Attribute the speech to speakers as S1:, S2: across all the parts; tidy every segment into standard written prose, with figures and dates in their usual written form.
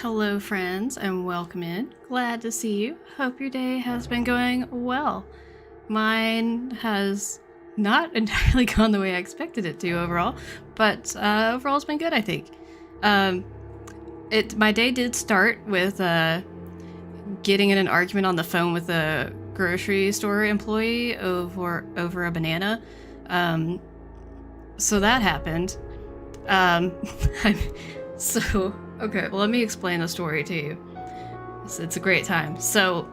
S1: Hello, friends, and welcome in. Glad to see you. Hope your day has been going well. Mine has not entirely gone the way I expected it to overall, but overall it's been good, I think. Um, my day did start with getting in an argument on the phone with a grocery store employee over a banana. So that happened. Um, okay, well, let me explain the story to you. It's a great time. So,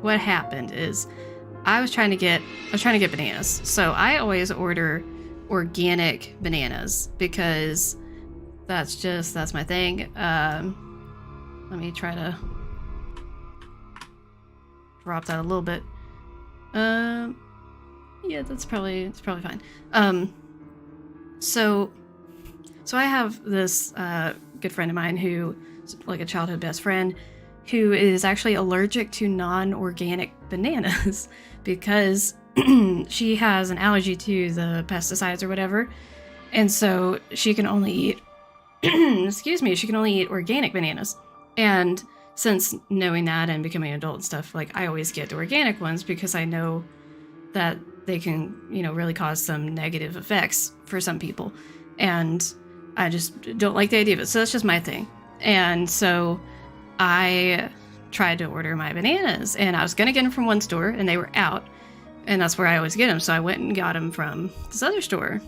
S1: what happened is, I was trying to get bananas. So I always order organic bananas because that's my thing. Let me try to drop that a little bit. Yeah, it's probably fine. So I have this good friend of mine who is like a childhood best friend who is actually allergic to non-organic bananas because she has an allergy to the pesticides or whatever. And so she can only eat she can only eat organic bananas. And since knowing that and becoming an adult and stuff, like I always get the organic ones because I know that they can, really cause some negative effects for some people. And I just don't like the idea of it. So that's just my thing. And so I tried to order my bananas and I was going to get them from one store and they were out. And that's where I always get them. So I went and got them from this other store.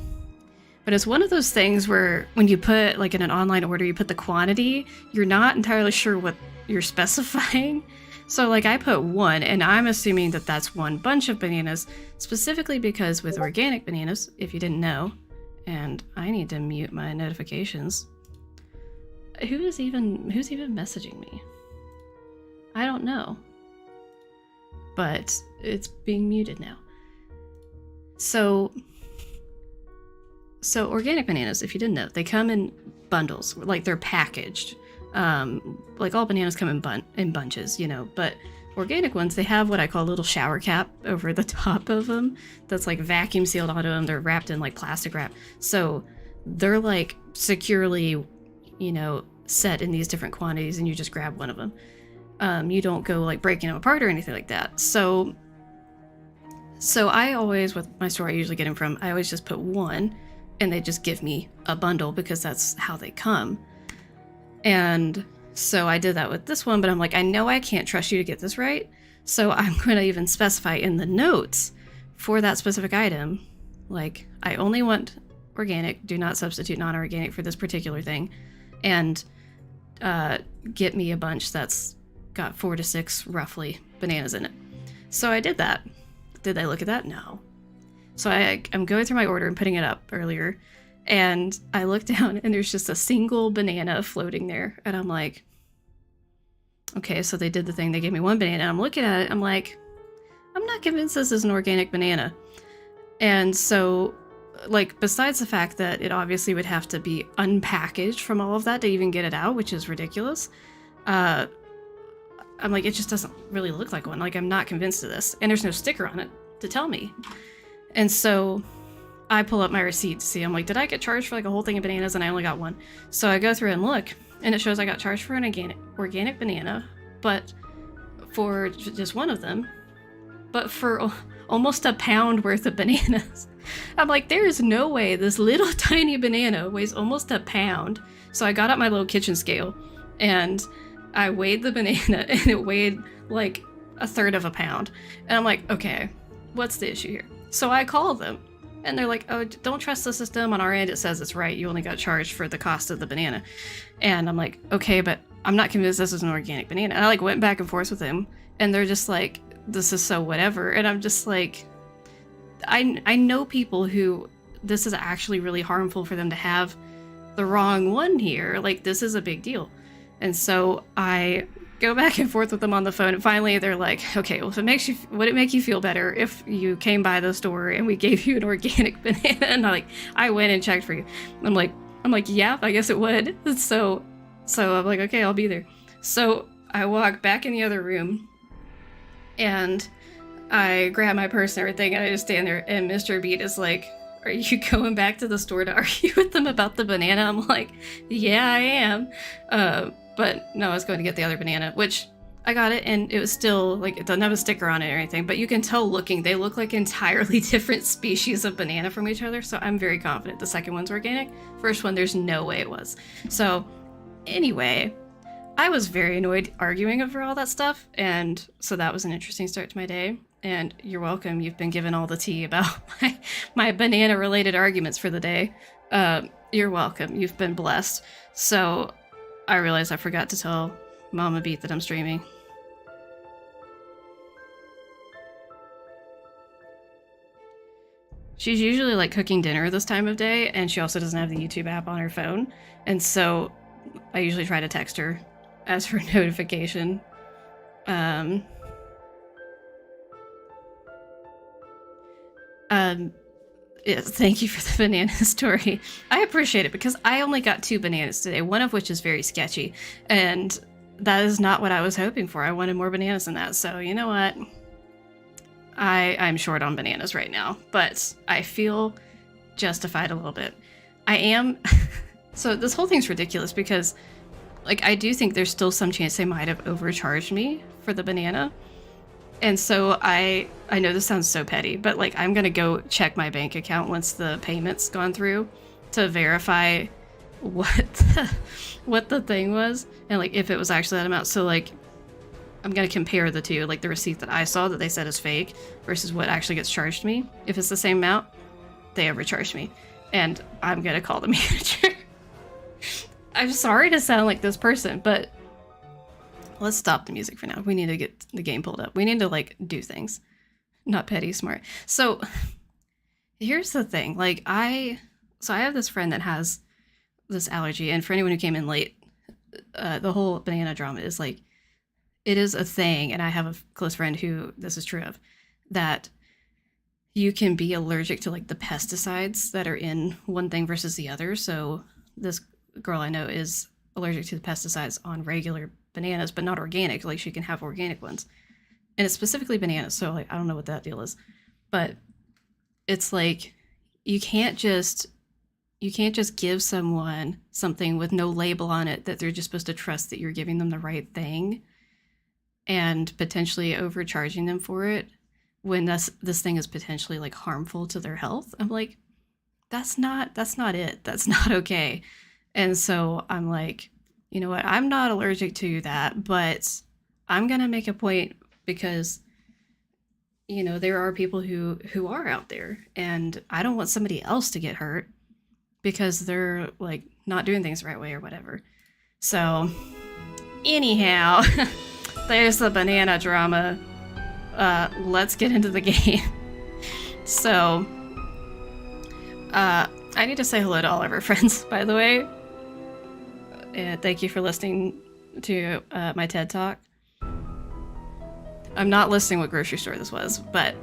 S1: But it's one of those things where when you put, like in an online order, you put the quantity, you're not entirely sure what you're specifying. So like I put one and I'm assuming that that's one bunch of bananas, specifically because with organic bananas, if you didn't know, and I need to mute my notifications. Who's even messaging me? I don't know. But it's being muted now. So organic bananas, if you didn't know, they come in bundles, like they're packaged. Like all bananas come in bunches, but organic ones, they have what I call a little shower cap over the top of them that's like vacuum sealed onto them. They're wrapped in like plastic wrap. So they're like securely, set in these different quantities and you just grab one of them. You don't go like breaking them apart or anything like that. So I always, with my store I usually get them from, I always just put one and they just give me a bundle because that's how they come. And so I did that with this one, but I'm like, I know I can't trust you to get this right. So I'm going to even specify in the notes for that specific item, like I only want organic, do not substitute non-organic for this particular thing. And get me a bunch that's got 4 to 6 roughly bananas in it. So I did that. Did I look at that? No. So I'm going through my order and putting it up earlier. And I look down and there's just a single banana floating there. And I'm like, okay, so they did the thing. They gave me one banana. And I'm looking at it. I'm like, I'm not convinced this is an organic banana. And so, like, besides the fact that it obviously would have to be unpackaged from all of that to even get it out, which is ridiculous. I'm like, it just doesn't really look like one. Like, I'm not convinced of this. And there's no sticker on it to tell me. And so I pull up my receipt to see. I'm like, did I get charged for like a whole thing of bananas and I only got one? So I go through and look, and it shows I got charged for an organic banana, but for just one of them, but for almost a pound worth of bananas. I'm like, there is no way this little tiny banana weighs almost a pound. So I got out my little kitchen scale and I weighed the banana and it weighed like a third of a pound. And I'm like, okay, what's the issue here? So I call them and they're like, oh, don't trust the system. On our end, it says it's right. You only got charged for the cost of the banana. And I'm like, okay, but I'm not convinced this is an organic banana. And I like went back and forth with them and they're just like, this is so whatever. And I'm just like, I know people who this is actually really harmful for them to have the wrong one here. Like, this is a big deal. And so I go back and forth with them on the phone, and finally they're like, okay, well, would it make you feel better if you came by the store and we gave you an organic banana? And I went and checked for you. I'm like, yeah, I guess it would. So I'm like, okay, I'll be there. So I walk back in the other room and I grab my purse and everything, and I just stand there, and Mr. Beat is like, are you going back to the store to argue with them about the banana? I'm like, yeah, I am. But no, I was going to get the other banana, which I got it, and it was still, like, it doesn't have a sticker on it or anything, but you can tell looking, they look like entirely different species of banana from each other, so I'm very confident the second one's organic. First one, there's no way it was. So, anyway, I was very annoyed arguing over all that stuff, and so that was an interesting start to my day. And you're welcome, you've been given all the tea about my banana-related arguments for the day. You're welcome, you've been blessed. So, I realized I forgot to tell Mama Beat that I'm streaming. She's usually like cooking dinner this time of day, and she also doesn't have the YouTube app on her phone, and so I usually try to text her as her notification. Yeah, thank you for the banana story. I appreciate it because I only got 2 bananas today, one of which is very sketchy, and that is not what I was hoping for. I wanted more bananas than that, so you know what? I'm short on bananas right now, but I feel justified a little bit. I am... So this whole thing's ridiculous because, like, I do think there's still some chance they might have overcharged me for the banana. And so I know this sounds so petty, but, like, I'm gonna go check my bank account once the payment's gone through to verify what the thing was and, like, if it was actually that amount. So, like, I'm gonna compare the two, like the receipt that I saw that they said is fake versus what actually gets charged me. If it's the same amount, they overcharged me, and I'm gonna call the manager. I'm sorry to sound like this person, but let's stop the music for now. We need to get the game pulled up. We need to, like, do things. Not petty, smart. So here's the thing. Like, I have this friend that has this allergy, and for anyone who came in late, the whole banana drama is, like, it is a thing, and I have a close friend who this is true of, that you can be allergic to, like, the pesticides that are in one thing versus the other. So this girl I know is allergic to the pesticides on regular bananas, but not organic. Like, she can have organic ones, and it's specifically bananas. So, like, I don't know what that deal is, but it's like you can't just give someone something with no label on it that they're just supposed to trust that you're giving them the right thing and potentially overcharging them for it when this thing is potentially, like, harmful to their health. I'm like, that's not it. That's not okay. And so I'm like, you know what? I'm not allergic to that, but I'm going to make a point because, you know, there are people who are out there, and I don't want somebody else to get hurt because they're, like, not doing things the right way or whatever. So anyhow, there's the banana drama. Let's get into the game. So, I need to say hello to all of our friends, by the way. And thank you for listening to my TED Talk. I'm not listing what grocery store this was, but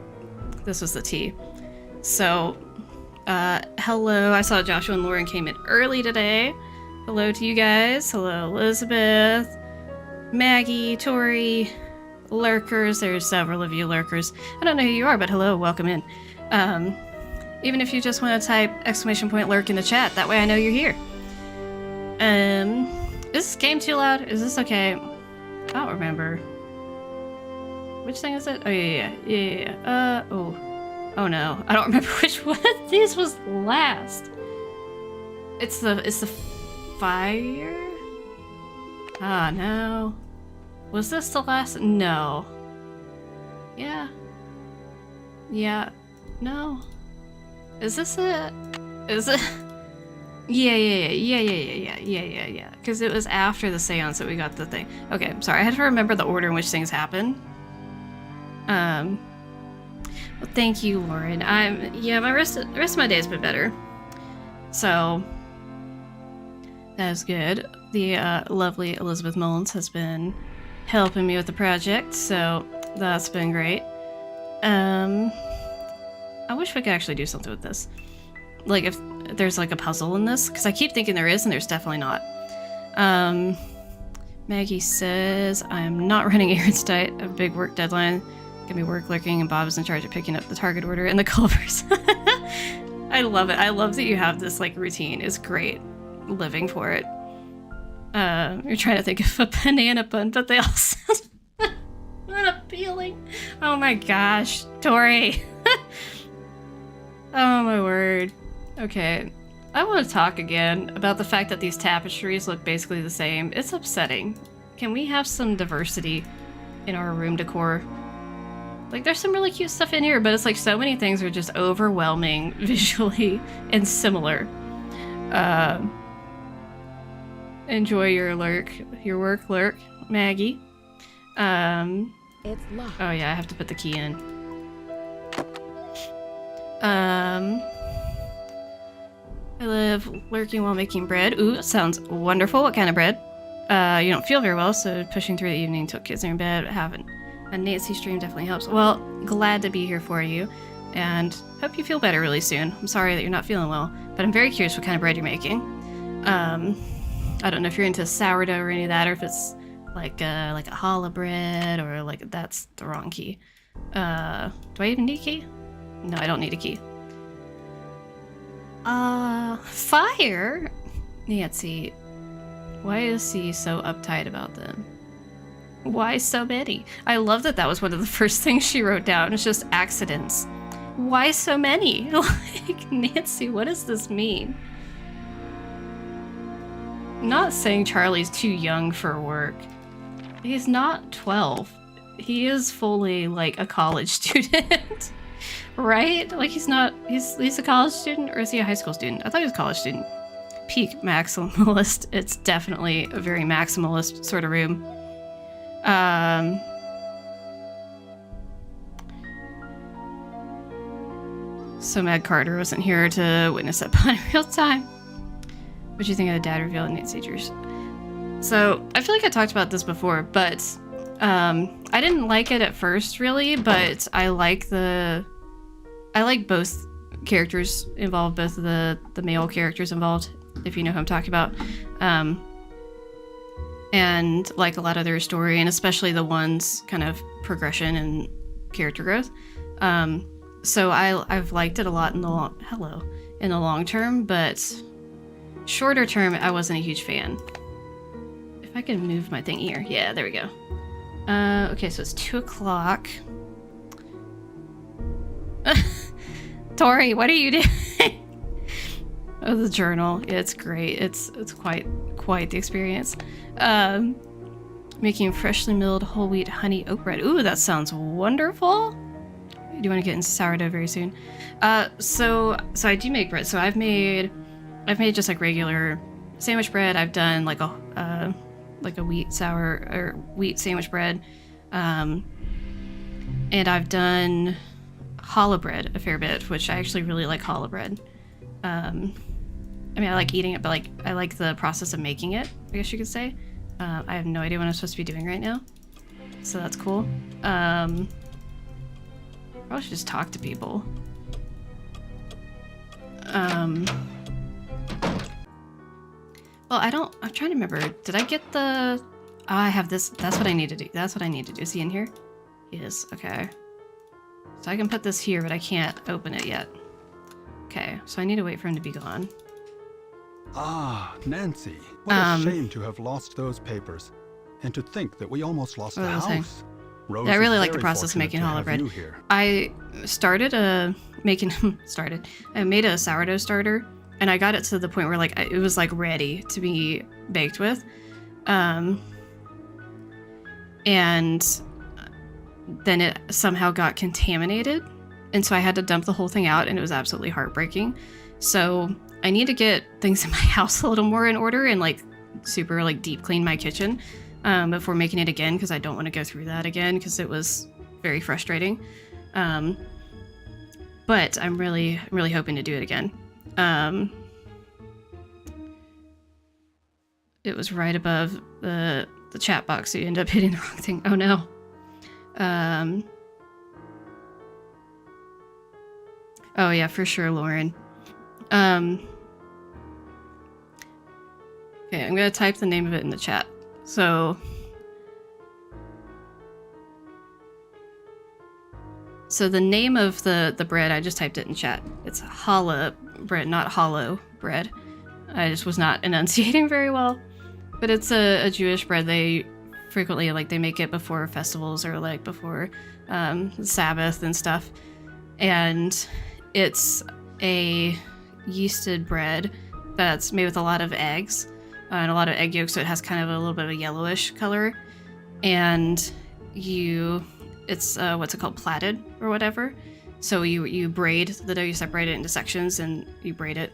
S1: this was the tea. So, hello. I saw Joshua and Lauren came in early today. Hello to you guys. Hello, Elizabeth, Maggie, Tori, lurkers. There's several of you lurkers. I don't know who you are, but hello, welcome in. Even if you just want to type !lurk in the chat, that way I know you're here. Is this game too loud? Is this okay? I don't remember. Which thing is it? Oh, yeah. Oh no. I don't remember which one of these was last. It's the fire? Ah, no. Was this the last? No. Yeah. Yeah. No. Is this it? Is it? Yeah. Because it was after the seance that we got the thing. Okay, I'm sorry. I had to remember the order in which things happen. Well, thank you, Lauren. The rest of my day's been better. So, that is good. The lovely Elizabeth Mullins has been helping me with the project, so that's been great. I wish we could actually do something with this. Like, if there's, like, a puzzle in this, because I keep thinking there is, and there's definitely not. Maggie says, I'm not running errands tonight. I have a big work deadline. Gonna be work lurking, and Bob is in charge of picking up the Target order and the Culvers. I love it. I love that you have this, like, routine. It's great living for it. You're trying to think of a banana bun, but they all sound unappealing. Oh my gosh, Tori. Oh my word. Okay. I want to talk again about the fact that these tapestries look basically the same. It's upsetting. Can we have some diversity in our room decor? Like, there's some really cute stuff in here, but it's like so many things are just overwhelming visually and similar. Enjoy your work, lurk, Maggie.
S2: It's locked.
S1: Oh yeah, I have to put the key in. I live lurking while making bread. Ooh, sounds wonderful. What kind of bread? You don't feel very well, so pushing through the evening till kids are in bed. Having a Nancy stream definitely helps. Well, glad to be here for you, and hope you feel better really soon. I'm sorry that you're not feeling well, but I'm very curious what kind of bread you're making. I don't know if you're into sourdough or any of that, or if it's like a challah bread, or like that's the wrong key. Do I even need a key? No, I don't need a key. Fire? Nancy, why is he so uptight about them? Why so many? I love that that was one of the first things she wrote down. It's just accidents. Why so many? Like, Nancy, what does this mean? I'm not saying Charlie's too young for work. He's not 12. He is fully, like, a college student. Right? Like, he's a college student, or is he a high school student? I thought he was a college student. Peak maximalist. It's definitely a very maximalist sort of room. So mad Carter wasn't here to witness that pun in real time. What'd you think of the dad reveal at Nancy Drew's? So, I feel like I talked about this before, but I didn't like it at first, really, but I like both characters involved, both of the male characters involved, if you know who I'm talking about. And like a lot of their story, and especially the one's kind of progression and character growth. So I've liked it a lot in the long term, but shorter term, I wasn't a huge fan. If I can move my thing here. Yeah, there we go. Okay, so it's 2 o'clock. Tori, what are you doing? Oh, the journal. Yeah, it's great. It's quite the experience. Making freshly milled whole wheat honey oat bread. Ooh, that sounds wonderful. Do you want to get into sourdough very soon? So I do make bread. So I've made just like regular sandwich bread. I've done like a wheat sandwich bread. And I've done challah bread a fair bit, which I actually really like challah bread. I mean, I like eating it, but like I like the process of making it, I guess you could say. I have no idea what I'm supposed to be doing right now, so that's cool. Probably should just talk to people. Well, I'm trying to remember. Did I get the... Oh, I have this. That's what I need to do. That's what I need to do. Is he in here? He is. Okay. So I can put this here, but I can't open it yet. Okay, so I need to wait for him to be gone.
S3: Ah, Nancy. What a shame to have lost those papers. And to think that we almost lost the house.
S1: I really like the process of making challah bread. I I made a sourdough starter, and I got it to the point where like it was like ready to be baked with. And then it somehow got contaminated, and so I had to dump the whole thing out, and it was absolutely heartbreaking. So I need to get things in my house a little more in order and like super like deep clean my kitchen before making it again, because I don't want to go through that again because it was very frustrating. But I'm really hoping to do it again. It was right above the chat box, so you end up hitting the wrong thing. Oh no. Oh yeah, for sure, Lauren. Okay, I'm gonna type the name of it in the chat. So the name of the bread, I just typed it in chat. It's challah bread, not hollow bread. I just was not enunciating very well. But it's a Jewish bread. They frequently, like, they make it before festivals or, like, before Sabbath and stuff. And it's a yeasted bread that's made with a lot of eggs and a lot of egg yolks, so it has kind of a little bit of a yellowish color. And it's what's it called, plaited or whatever. So you braid the dough, you separate it into sections and you braid it.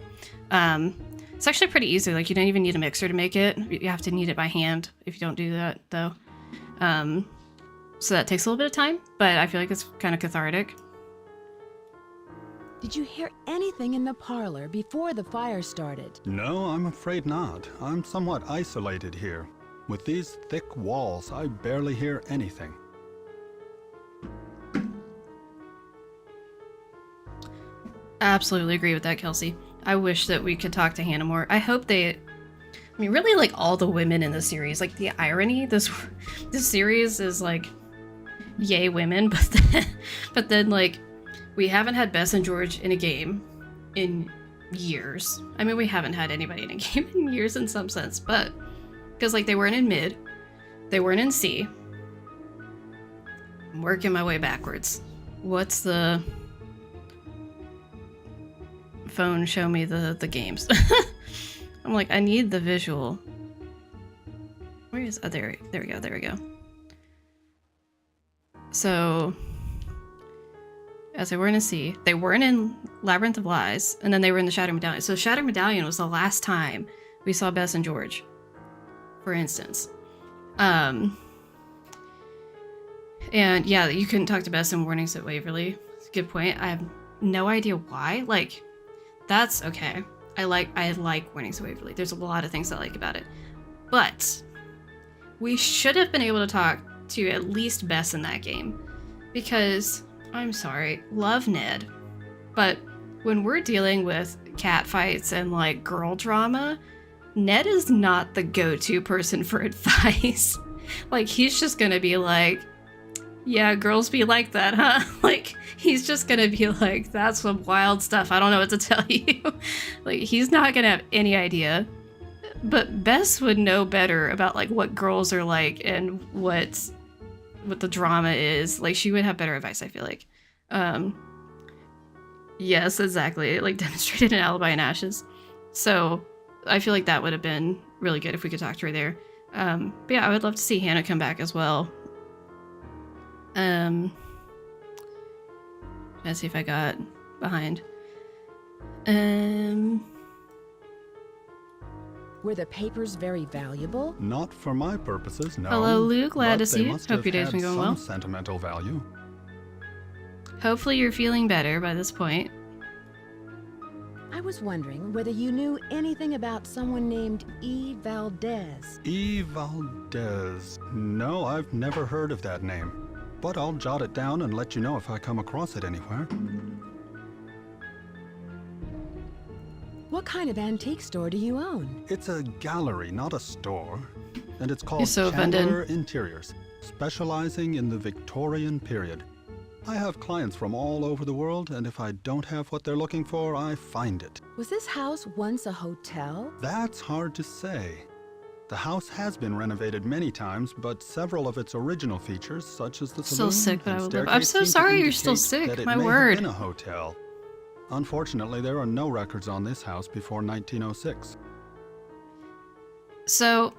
S1: It's actually pretty easy. Like, you don't even need a mixer to make it. You have to knead it by hand if you don't do that, though. So that takes a little bit of time, but I feel like it's kind of cathartic.
S2: Did you hear anything in the parlor before the fire started?
S3: No, I'm afraid not. I'm somewhat isolated here. With these thick walls, I barely hear anything.
S1: Absolutely agree with that, Kelsey. I wish that we could talk to Hannah more. I hope really, like, all the women in the series, like, the irony, this series is, like, yay women, but then, like, we haven't had Bess and George in a game in years. I mean, we haven't had anybody in a game in years in some sense, but because, like, they weren't in mid, they weren't in C. I'm working my way backwards. What's the phone? Show me the games. I'm like, I need the visual. Where is, oh, there we go. So, as they weren't in C, they weren't in Labyrinth of Lies, and then they were in the Shattered Medallion. So Shattered Medallion was the last time we saw Bess and George, for instance. And yeah, you couldn't talk to Bess in Warnings at Waverly. That's a good point. I have no idea why. Like, that's okay. I like Warnings at Waverly. There's a lot of things I like about it. But we should have been able to talk to at least Bess in that game. Because, I'm sorry, love Ned. But when we're dealing with cat fights and, like, girl drama, Ned is not the go-to person for advice. Like, he's just gonna be like, yeah, girls be like that, huh? Like, he's just gonna be like, that's some wild stuff. I don't know what to tell you. Like, he's not gonna have any idea. But Bess would know better about, like, what girls are like and what the drama is. Like, she would have better advice, I feel like. Yes, exactly. It, like, demonstrated an alibi in Ashes. So I feel like that would have been really good if we could talk to her there. But yeah, I would love to see Hannah come back as well. Let's see if I got behind.
S2: Were the papers very valuable?
S3: Not for my purposes, no.
S1: Hello, Lou. Glad to
S3: But they
S1: see you.
S3: must
S1: Hope
S3: have
S1: your day's
S3: had
S1: been going
S3: some
S1: well.
S3: sentimental value.
S1: Hopefully you're feeling better by this point.
S2: I was wondering whether you knew anything about someone named E. Valdez.
S3: E. Valdez. No, I've never heard of that name. But I'll jot it down and let you know if I come across it anywhere.
S2: What kind of antique store do you own?
S3: It's a gallery, not a store. And it's called
S1: You're so offended.
S3: Chandler Interiors, specializing in the Victorian period. I have clients from all over the world, and if I don't have what they're looking for, I find it.
S2: Was this house once a hotel?
S3: That's hard to say. The house has been renovated many times, but several of its original features, such as the
S1: Still
S3: saloon
S1: sick, but
S3: and
S1: I would live.
S3: staircase,
S1: I'm so
S3: seem to
S1: sorry you're still
S3: indicate
S1: sick.
S3: that it
S1: My
S3: may
S1: word.
S3: have been a hotel. Unfortunately, there are no records on this house before 1906.
S1: So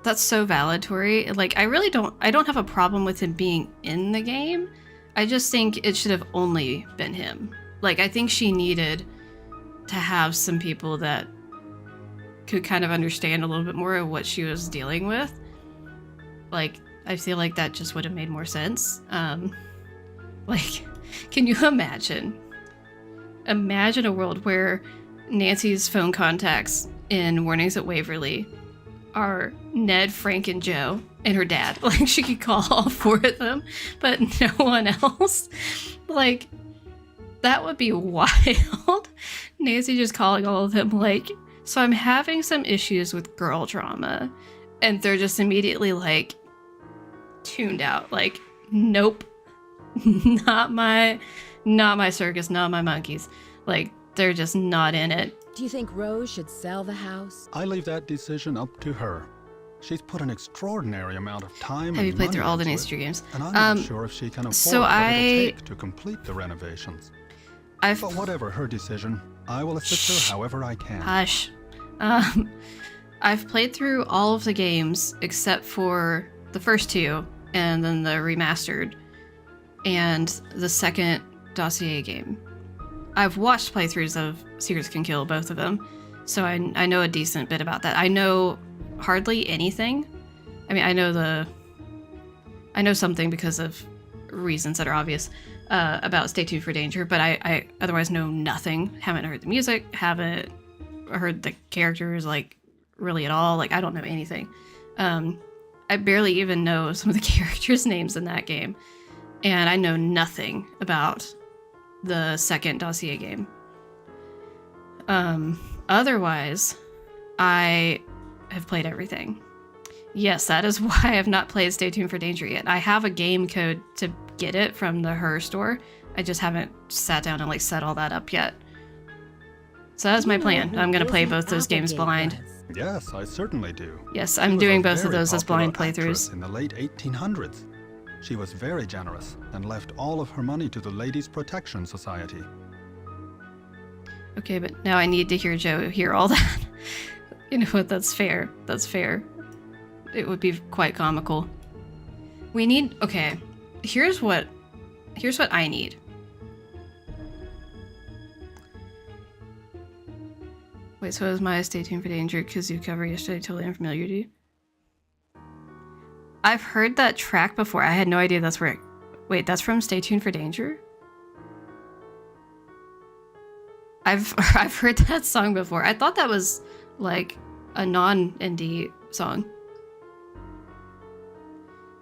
S1: that's so valid, Tori. Like, I don't have a problem with him being in the game. I just think it should have only been him. Like, I think she needed to have some people that could kind of understand a little bit more of what she was dealing with. Like, I feel like that just would have made more sense. Like, can you imagine? Imagine a world where Nancy's phone contacts in Warnings at Waverly are Ned, Frank, and Joe, and her dad. Like, she could call all four of them, but no one else. Like, that would be wild. Nancy just calling all of them, like, so I'm having some issues with girl drama. And they're just immediately, like, tuned out. Like, nope. Not my circus, not my monkeys. Like, they're just not in it.
S2: Do you think Rose should sell the house?
S3: I leave that decision up to her. She's put an extraordinary amount of time
S1: Have you
S3: and
S1: played
S3: money
S1: through all the
S3: into
S1: Nancy
S3: it,
S1: Drew games?
S3: and I'm not sure if she can afford
S1: so
S3: what
S1: I-
S3: it'll take to complete the renovations.
S1: I've
S3: But whatever her decision, I will assist her however I can.
S1: Hush. I've played through all of the games except for the first two, and then the remastered, and the second Dossier game. I've watched playthroughs of Secrets Can Kill, both of them, so I know a decent bit about that. I know hardly anything. I mean, I know something because of reasons that are obvious about Stay Tuned for Danger, but I otherwise know nothing. Haven't heard the music, haven't heard the characters, like, really at all. Like, I don't know anything. I barely even know some of the characters' names in that game, and I know nothing about the second Dossier game. Otherwise, I have played everything. Yes, that is why I have not played Stay Tuned for Danger yet. I have a game code to get it from the Her store. I just haven't sat down and, like, set all that up yet. So that's my plan. I'm going to play both those games blind.
S3: Yes, I certainly do.
S1: Yes,
S3: She
S1: I'm
S3: was a
S1: doing both of
S3: very
S1: those as blind
S3: popular actress
S1: playthroughs.
S3: in the late 1800s. She was very generous and left all of her money to the Ladies' Protection Society.
S1: Okay, but now I need to hear Joe hear all that. You know what? That's fair. That's fair. It would be quite comical. We need... Okay, here's what I need. Wait, so is my Stay Tuned for Danger kazoo cover yesterday totally unfamiliar to you? I've heard that track before. I had no idea that's where it... Wait, that's from Stay Tuned for Danger? I've heard that song before. I thought that was, like, a non-indie song.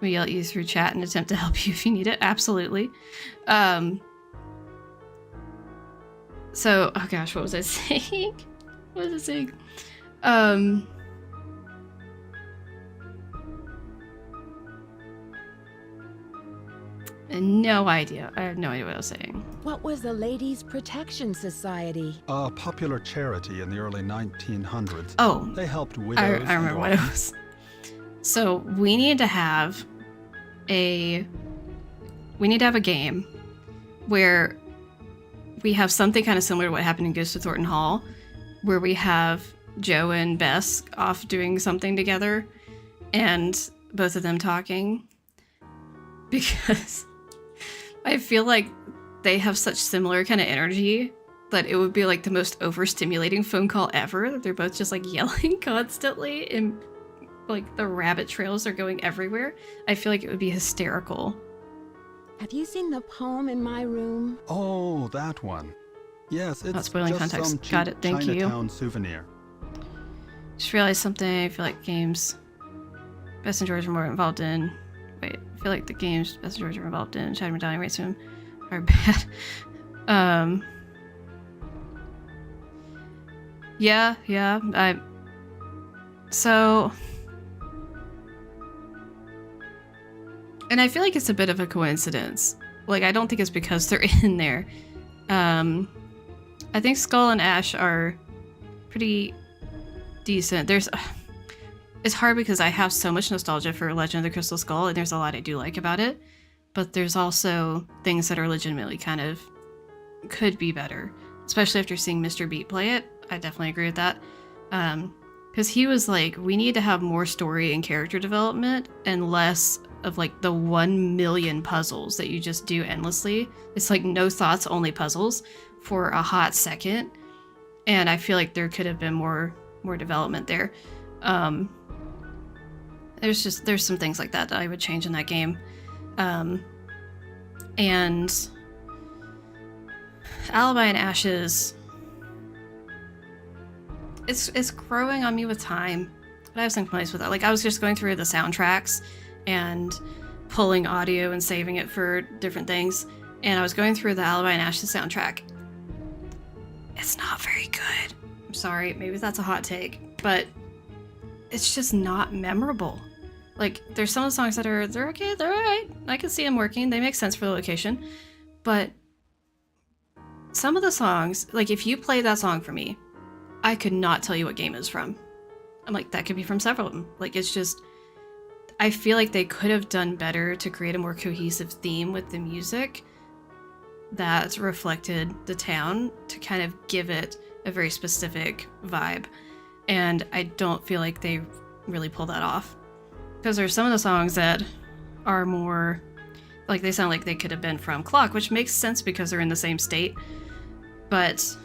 S1: We yell at you through chat and attempt to help you if you need it. Absolutely. So, oh gosh, what was I saying? What was I saying? No idea. I have no idea what I was saying.
S2: What was the Ladies' Protection Society?
S3: A popular charity in the early 1900s.
S1: Oh,
S3: They helped
S1: I
S3: widows
S1: remember
S3: and
S1: what it
S3: orphans.
S1: was. So we need to have a game where we have something kind of similar to what happened in Ghost of Thornton Hall, where we have Joe and Bess off doing something together and both of them talking, because I feel like they have such similar kind of energy that it would be like the most overstimulating phone call ever. They're both just like yelling constantly and like the rabbit trails are going everywhere. I feel like it would be hysterical.
S2: Have you seen the poem in my room?
S3: Oh, that one. Yes, it's
S1: Not spoiling
S3: just
S1: context.
S3: some cheap
S1: Got it, thank you.
S3: Chinatown souvenir.
S1: Just realized something. I feel like games Bess and George are more involved in. Wait, I feel like the games Bess and George are involved in, Shadow Medallion rates him, are bad. Yeah. So, and I feel like it's a bit of a coincidence. Like, I don't think it's because they're in there. I think Skull and Ash are pretty decent. It's hard because I have so much nostalgia for Legend of the Crystal Skull, and there's a lot I do like about it. But there's also things that are legitimately kind of could be better, especially after seeing Mr. Beat play it. I definitely agree with that. Because he was like, we need to have more story and character development and less of like the 1 million puzzles that you just do endlessly. It's like no thoughts, only puzzles for a hot second. And I feel like there could have been more development there. There's some things like that I would change in that game. And Alibi and Ashes, it's growing on me with time, but I have some complaints with that. Like, I was just going through the soundtracks and pulling audio and saving it for different things, and I was going through the Alibi and Ashes soundtrack. It's not very good. I'm sorry, maybe that's a hot take, but it's just not memorable. Like, there's some of the songs that they're okay, they're alright. I can see them working, they make sense for the location. But some of the songs, like, if you play that song for me, I could not tell you what game it's from. I'm like, that could be from several of them. Like, it's just, I feel like they could have done better to create a more cohesive theme with the music that reflected the town to kind of give it a very specific vibe. And I don't feel like they really pull that off. Because there's some of the songs that are more, like, they sound like they could have been from Clock, which makes sense because they're in the same state. But,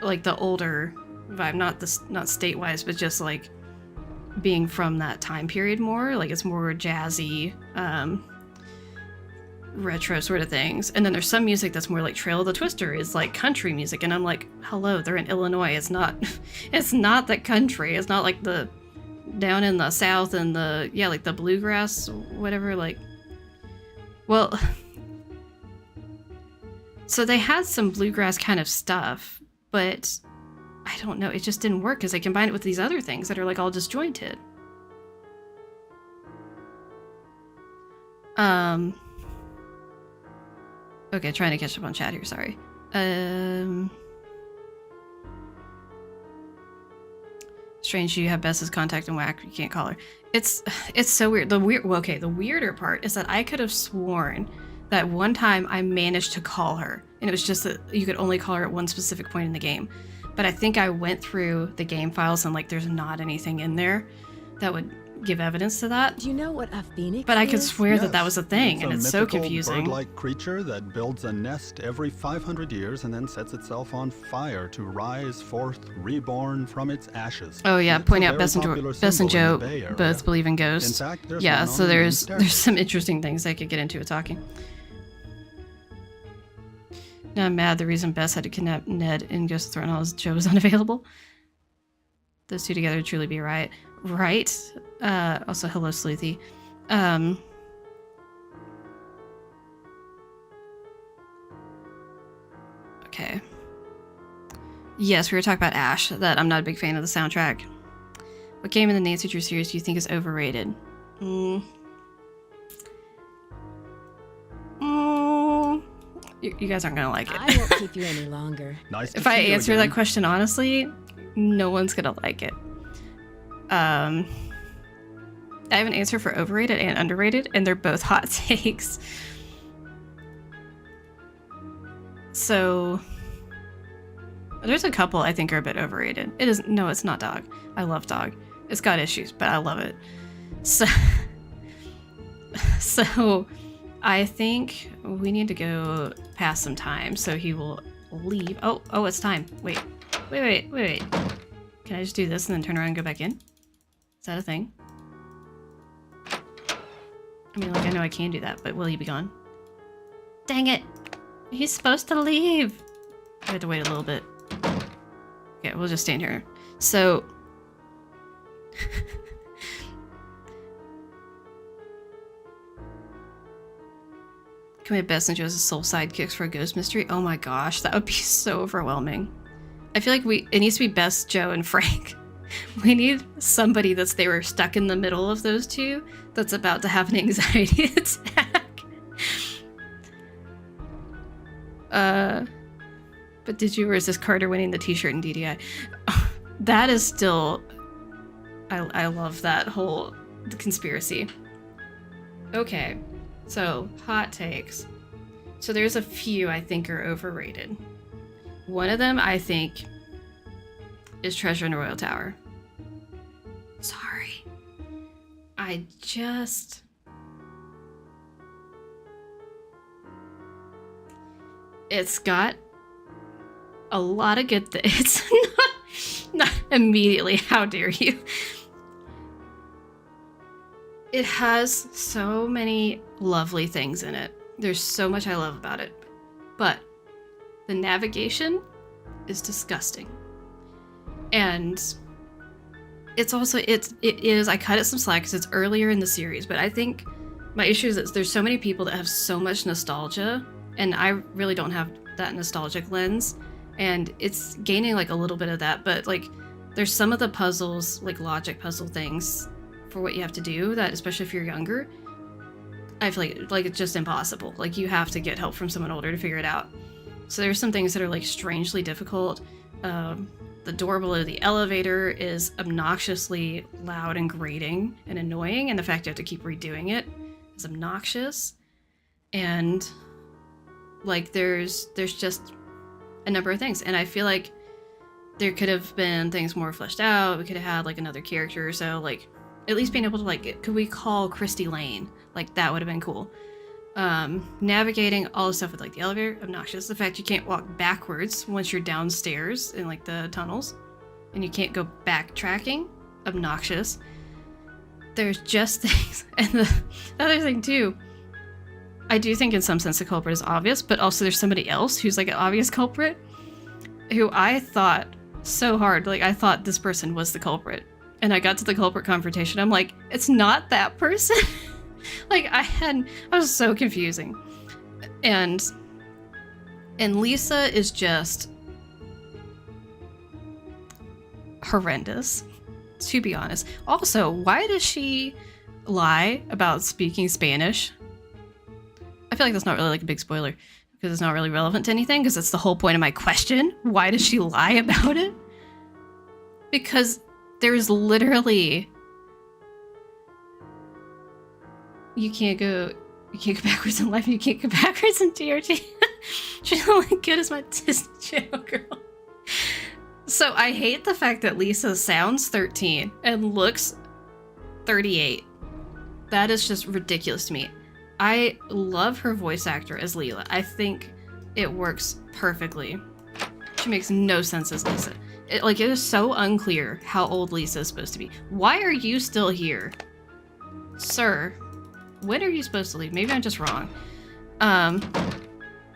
S1: like, the older vibe, not state-wise, but just, like, being from that time period more. Like, it's more jazzy, retro sort of things. And then there's some music that's more like Trail of the Twister is like country music. And I'm like, hello, they're in Illinois. It's not the country. It's not like the down in the South and the, yeah, like the bluegrass, whatever, like, well, so they had some bluegrass kind of stuff, but I don't know, it just didn't work because they combined it with these other things that are like all disjointed. Okay, trying to catch up on chat here, sorry. Strange you have Bess's contact and whack, you can't call her. It's so weird. The weirder part is that I could have sworn that one time I managed to call her, and it was just that you could only call her at one specific point in the game. But I think I went through the game files and like there's not anything in there that would give evidence to that.
S2: Do you know what a phoenix
S1: But I could
S2: is?
S1: swear that was a thing, and it's so
S3: mythical
S1: confusing.
S3: bird-like creature that builds a nest every 500 years and then sets itself on fire to rise forth reborn from its ashes.
S1: Oh yeah,
S3: It's a
S1: point out
S3: very
S1: Bess and
S3: popular
S1: Joe
S3: symbol in the Bay Area.
S1: both believe in ghosts.
S3: In fact, there's
S1: Yeah,
S3: one
S1: so
S3: on the main
S1: there's
S3: staircase.
S1: some interesting things I could get into with talking. Now I'm mad the reason Bess had to kidnap Ned in Ghost of the Throne is Joe was unavailable. Those two together would truly be a riot. Right? Also, hello, Sleuthy. Okay. Yes, we were talking about Ash, that I'm not a big fan of the soundtrack. What game in the Nancy Drew series do you think is overrated? You guys aren't gonna like it.
S2: I won't keep you any longer.
S3: Nice to
S1: If I
S3: see you
S1: answer
S3: again.
S1: that question honestly, no one's gonna like it. I have an answer for overrated and underrated, and they're both hot takes. So there's a couple I think are a bit overrated. It's not Dog. I love Dog. It's got issues, but I love it. So I think we need to go pass some time, so he will leave. Oh, it's time. Wait. Can I just do this and then turn around and go back in? Is that a thing? I mean, like, I know I can do that, but will he be gone? Dang it! He's supposed to leave! I have to wait a little bit. Okay, we'll just stand here. So... Can we have Bess and Joe as soul sidekicks for a ghost mystery? Oh my gosh, that would be so overwhelming. I feel like it needs to be Bess, Joe, and Frank. We need somebody that's they were stuck in the middle of those two that's about to have an anxiety attack. But did you, or is this Carter winning the t-shirt in DDI? That is still, I love that whole conspiracy. Okay, so hot takes. So there's a few I think are overrated. One of them I think is Treasure in the Royal Tower. Sorry. It's got a lot of good things. It's not immediately, how dare you. It has so many lovely things in it. There's so much I love about it. But the navigation is disgusting. And it's also, it is, I cut it some slack because it's earlier in the series, but I think my issue is that there's so many people that have so much nostalgia, and I really don't have that nostalgic lens, and it's gaining like a little bit of that, but like there's some of the puzzles, like logic puzzle things for what you have to do that, especially if you're younger, I feel like it's just impossible. Like you have to get help from someone older to figure it out. So there's some things that are like strangely difficult. The door below the elevator is obnoxiously loud and grating and annoying, and the fact you have to keep redoing it is obnoxious. And like there's just a number of things, and I feel like there could have been things more fleshed out. We could have had like another character or so, like at least being able to like, could we call Christy Lane? Like that would have been cool. Navigating all the stuff with like the elevator, obnoxious. The fact you can't walk backwards once you're downstairs in like the tunnels, and you can't go backtracking, obnoxious. There's just things. And the other thing too, I do think in some sense the culprit is obvious, but also there's somebody else who's like an obvious culprit, who I thought so hard, like I thought this person was the culprit. And I got to the culprit confrontation, I'm like, it's not that person. Like I was so confusing. And Lisa is just horrendous, to be honest. Also, why does she lie about speaking Spanish? I feel like that's not really like a big spoiler because it's not really relevant to anything, because it's the whole point of my question. Why does she lie about it? Because there's literally you can't go backwards in life, you can't go backwards in TRT. She's only good as my Disney Channel girl. So I hate the fact that Lisa sounds 13 and looks 38. That is just ridiculous to me. I love her voice actor as Leela. I think it works perfectly. She makes no sense as Lisa. It is so unclear how old Lisa is supposed to be. Why are you still here? Sir, when are you supposed to leave? Maybe I'm just wrong.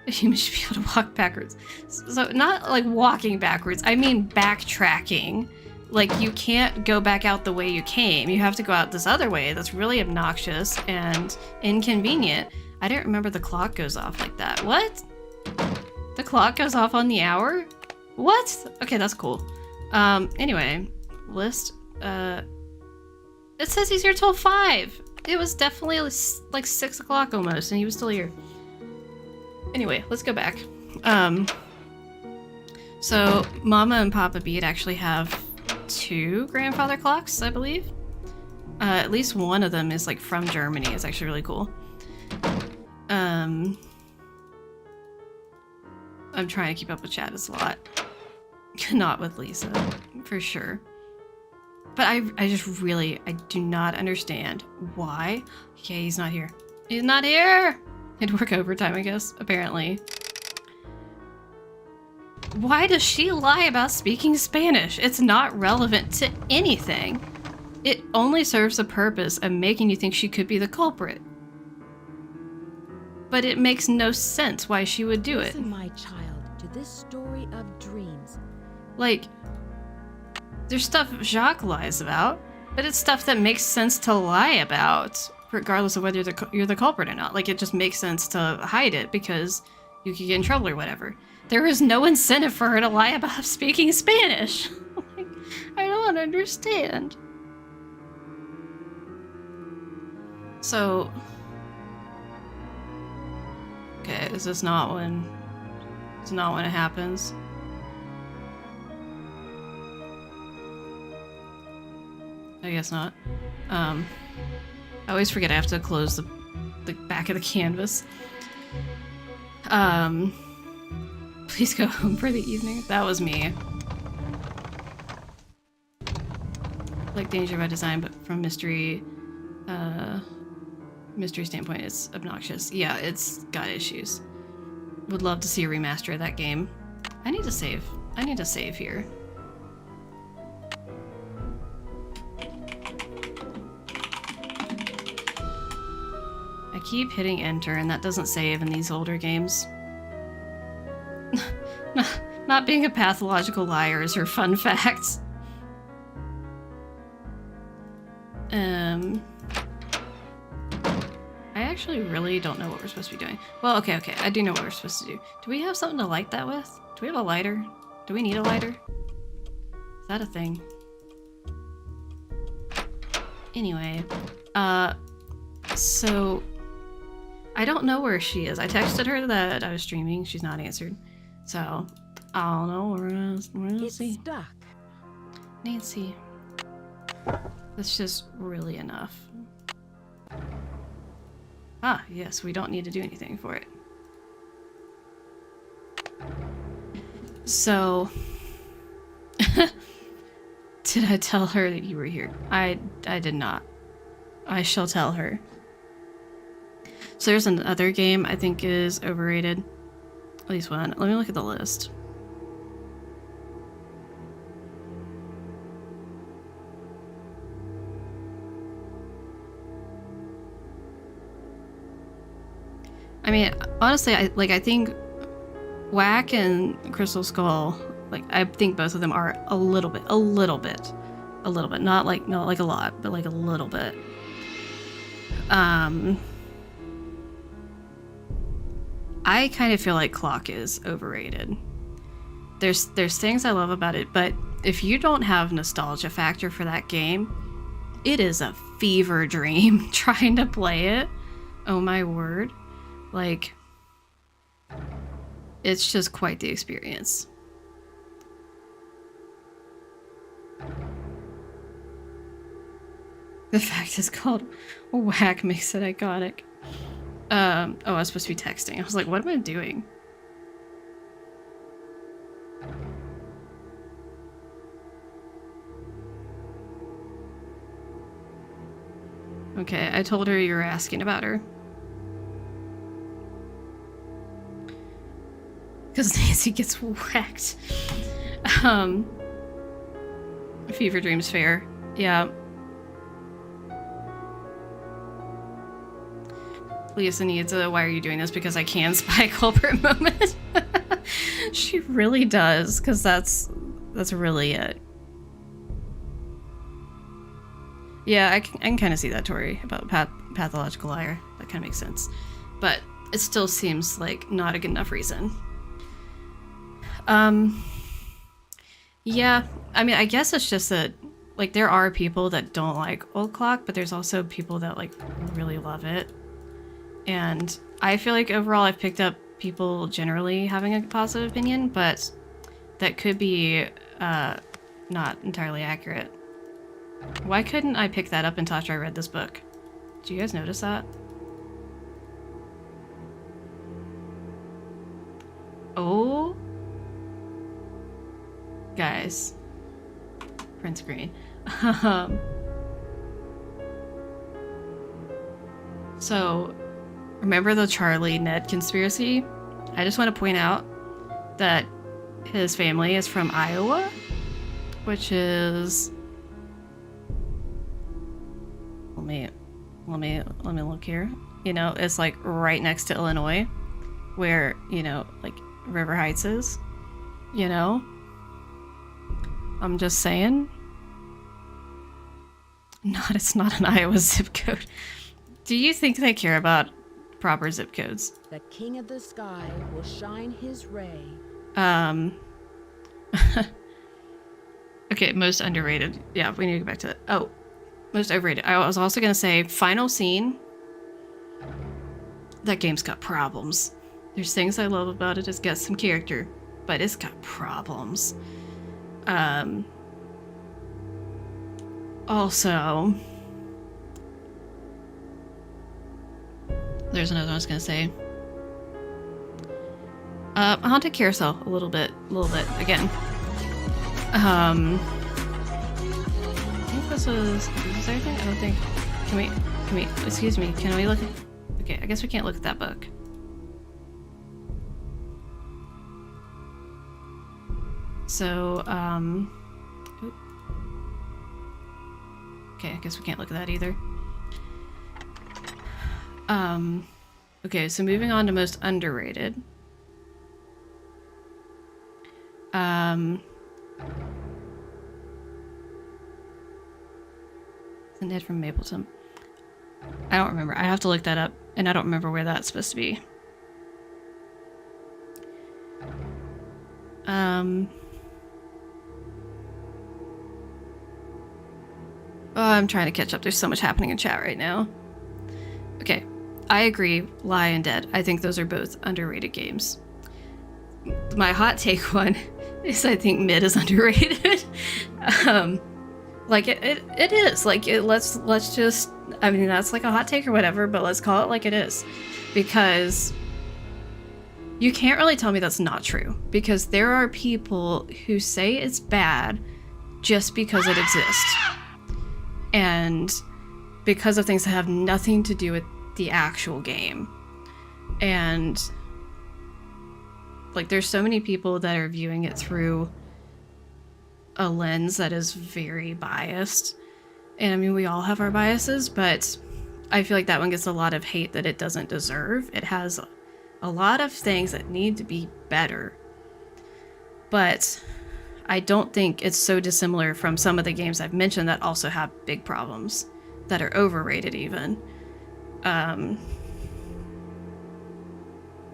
S1: Humans should be able to walk backwards. So not like walking backwards, I mean backtracking. Like you can't go back out the way you came. You have to go out this other way. That's really obnoxious and inconvenient. I didn't remember the clock goes off like that. What? The clock goes off on the hour? What? Okay, that's cool. Anyway, list. It says he's here till 5. It was definitely like 6 o'clock almost, and he was still here. Anyway, let's go back. So Mama and Papa Beat actually have 2 grandfather clocks, I believe. At least one of them is like from Germany. It's actually really cool. I'm trying to keep up with chat. It's a lot. Not with Lisa, for sure. But I just really, I do not understand why. Okay, he's not here. He's not here! He'd work overtime, I guess, apparently. Why does she lie about speaking Spanish? It's not relevant to anything. It only serves the purpose of making you think she could be the culprit. But it makes no sense why she would do it.
S2: Listen, my child, to this story of dreams.
S1: Like, there's stuff Jacques lies about, but it's stuff that makes sense to lie about, regardless of whether you're the culprit or not. Like, it just makes sense to hide it because you could get in trouble or whatever. There is no incentive for her to lie about speaking Spanish. Like, I don't understand. So, okay, is this not when? It's not when it happens. I guess not. I always forget I have to close the back of the canvas. Please go home for the evening. That was me. Like Danger by Design, but from mystery standpoint, it's obnoxious. Yeah, it's got issues. Would love to see a remaster of that game. I need to save. I need to save here. I keep hitting enter and that doesn't save in these older games. Not being a pathological liar is her fun fact. I actually really don't know what we're supposed to be doing. Well, okay, I do know what we're supposed to do. Do we have something to light that with? Do we have a lighter? Do we need a lighter? Is that a thing? Anyway, so I don't know where she is. I texted her that I was streaming. She's not answered. So, I don't know. We're gonna
S2: It's
S1: see.
S2: stuck.
S1: Nancy. That's just really enough. Ah, yes, we don't need to do anything for it. So, did I tell her that you were here? I did not. I shall tell her. So there's another game I think is overrated. At least one. Let me look at the list. I mean, honestly, I think Whack and Crystal Skull, like, I think both of them are a little bit, not like a lot, but like a little bit. I kind of feel like Clock is overrated. There's things I love about it, but if you don't have nostalgia factor for that game, it is a fever dream trying to play it. Oh my word. Like, it's just quite the experience. The fact it's called Whack makes it iconic. Oh, I was supposed to be texting. I was like, what am I doing? Okay, I told her you were asking about her. Because Nancy gets whacked. Fever Dream's fair. Yeah. Lisa needs a why are you doing this because I can spy culprit moment. She really does, because that's really it. Yeah, I can kind of see that, Tori, about pathological liar. That kind of makes sense. But it still seems like not a good enough reason. Yeah, I mean, I guess it's just that, like, there are people that don't like Old Clock, but there's also people that, like, really love it. And I feel like overall I've picked up people generally having a positive opinion, but that could be not entirely accurate. Why couldn't I pick that up and after I read this book? Do you guys notice that? Oh. Guys. Print screen. So, remember the Charlie Ned conspiracy? I just want to point out that his family is from Iowa, which is... Let me look here. You know, it's like right next to Illinois, where, you know, like River Heights is. You know? I'm just saying. It's not an Iowa zip code. Do you think they care about proper zip codes?
S2: The king of the sky will shine his ray.
S1: Okay, most underrated. Yeah, we need to go back to that. Oh, most overrated. I was also gonna say, final scene. That game's got problems. There's things I love about it. It's got some character, but it's got problems. Also, there's another one I was gonna say. Haunted Carousel, a little bit, again. I think this was everything? I don't think. Can we, excuse me, can we look at, okay, I guess we can't look at that book. So, okay, I guess we can't look at that either. Okay, so moving on to most underrated. It's Ned from Mapleton. I don't remember. I have to look that up, and I don't remember where that's supposed to be. Oh, I'm trying to catch up. There's so much happening in chat right now. Okay, I agree. Lie and Dead. I think those are both underrated games. my hot take one is I think mid is underrated. Like it is. Like let's just, I mean, that's like a hot take or whatever, but let's call it like it is. Because you can't really tell me that's not true. Because there are people who say it's bad just because it exists. And because of things that have nothing to do with the actual game. And like there's so many people that are viewing it through a lens that is very biased. And I mean, we all have our biases, but I feel like that one gets a lot of hate that it doesn't deserve. It has a lot of things that need to be better. But I don't think it's so dissimilar from some of the games I've mentioned that also have big problems, that are overrated even.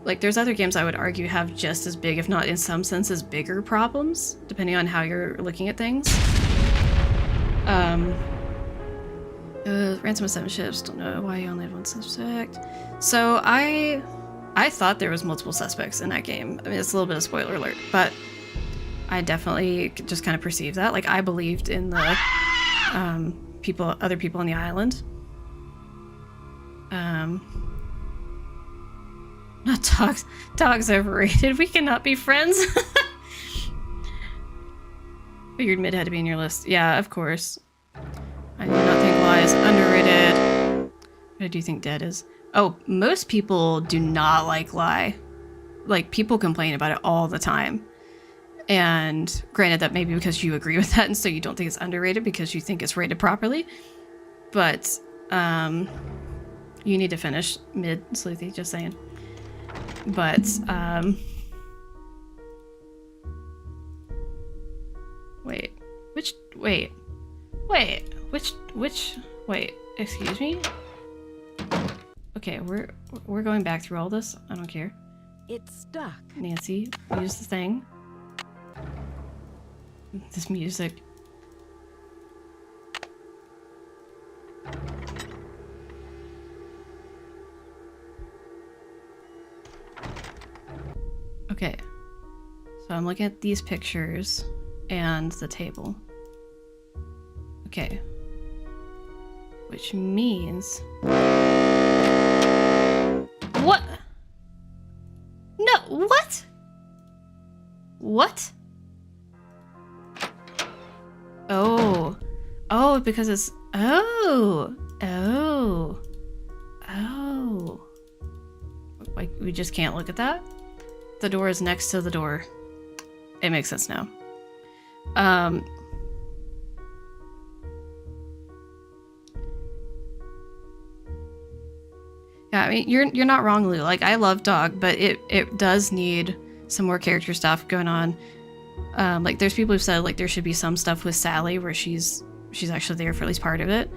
S1: Like there's other games I would argue have just as big, if not in some senses bigger problems, depending on how you're looking at things. Ransom of 7 ships, don't know why you only have one suspect. So I thought there was multiple suspects in that game. I mean, it's a little bit of spoiler alert, but I definitely just kind of perceived that. Like I believed in the other people on the island. Not dogs overrated. We cannot be friends. Figured mid had to be in your list. Yeah, of course. I do not think Lie is underrated. I do think Dead is. Oh, most people do not like Lie. Like people complain about it all the time. And granted that maybe because you agree with that and so you don't think it's underrated because you think it's rated properly. But you need to finish mid, Sleuthy, just saying. But wait, excuse me? Okay, we're going back through all this. I don't care.
S2: It's stuck.
S1: Nancy, use the thing. This music. Okay, so I'm looking at these pictures and the table. Okay, which means... What? No, what? What? Oh, because it's... Oh. Like, we just can't look at that? The door is next to the door. It makes sense now. Yeah, I mean, you're not wrong, Lou. Like, I love Dog, but it does need some more character stuff going on. Like, there's people who've said, like, there should be some stuff with Sally where she's actually there for at least part of it.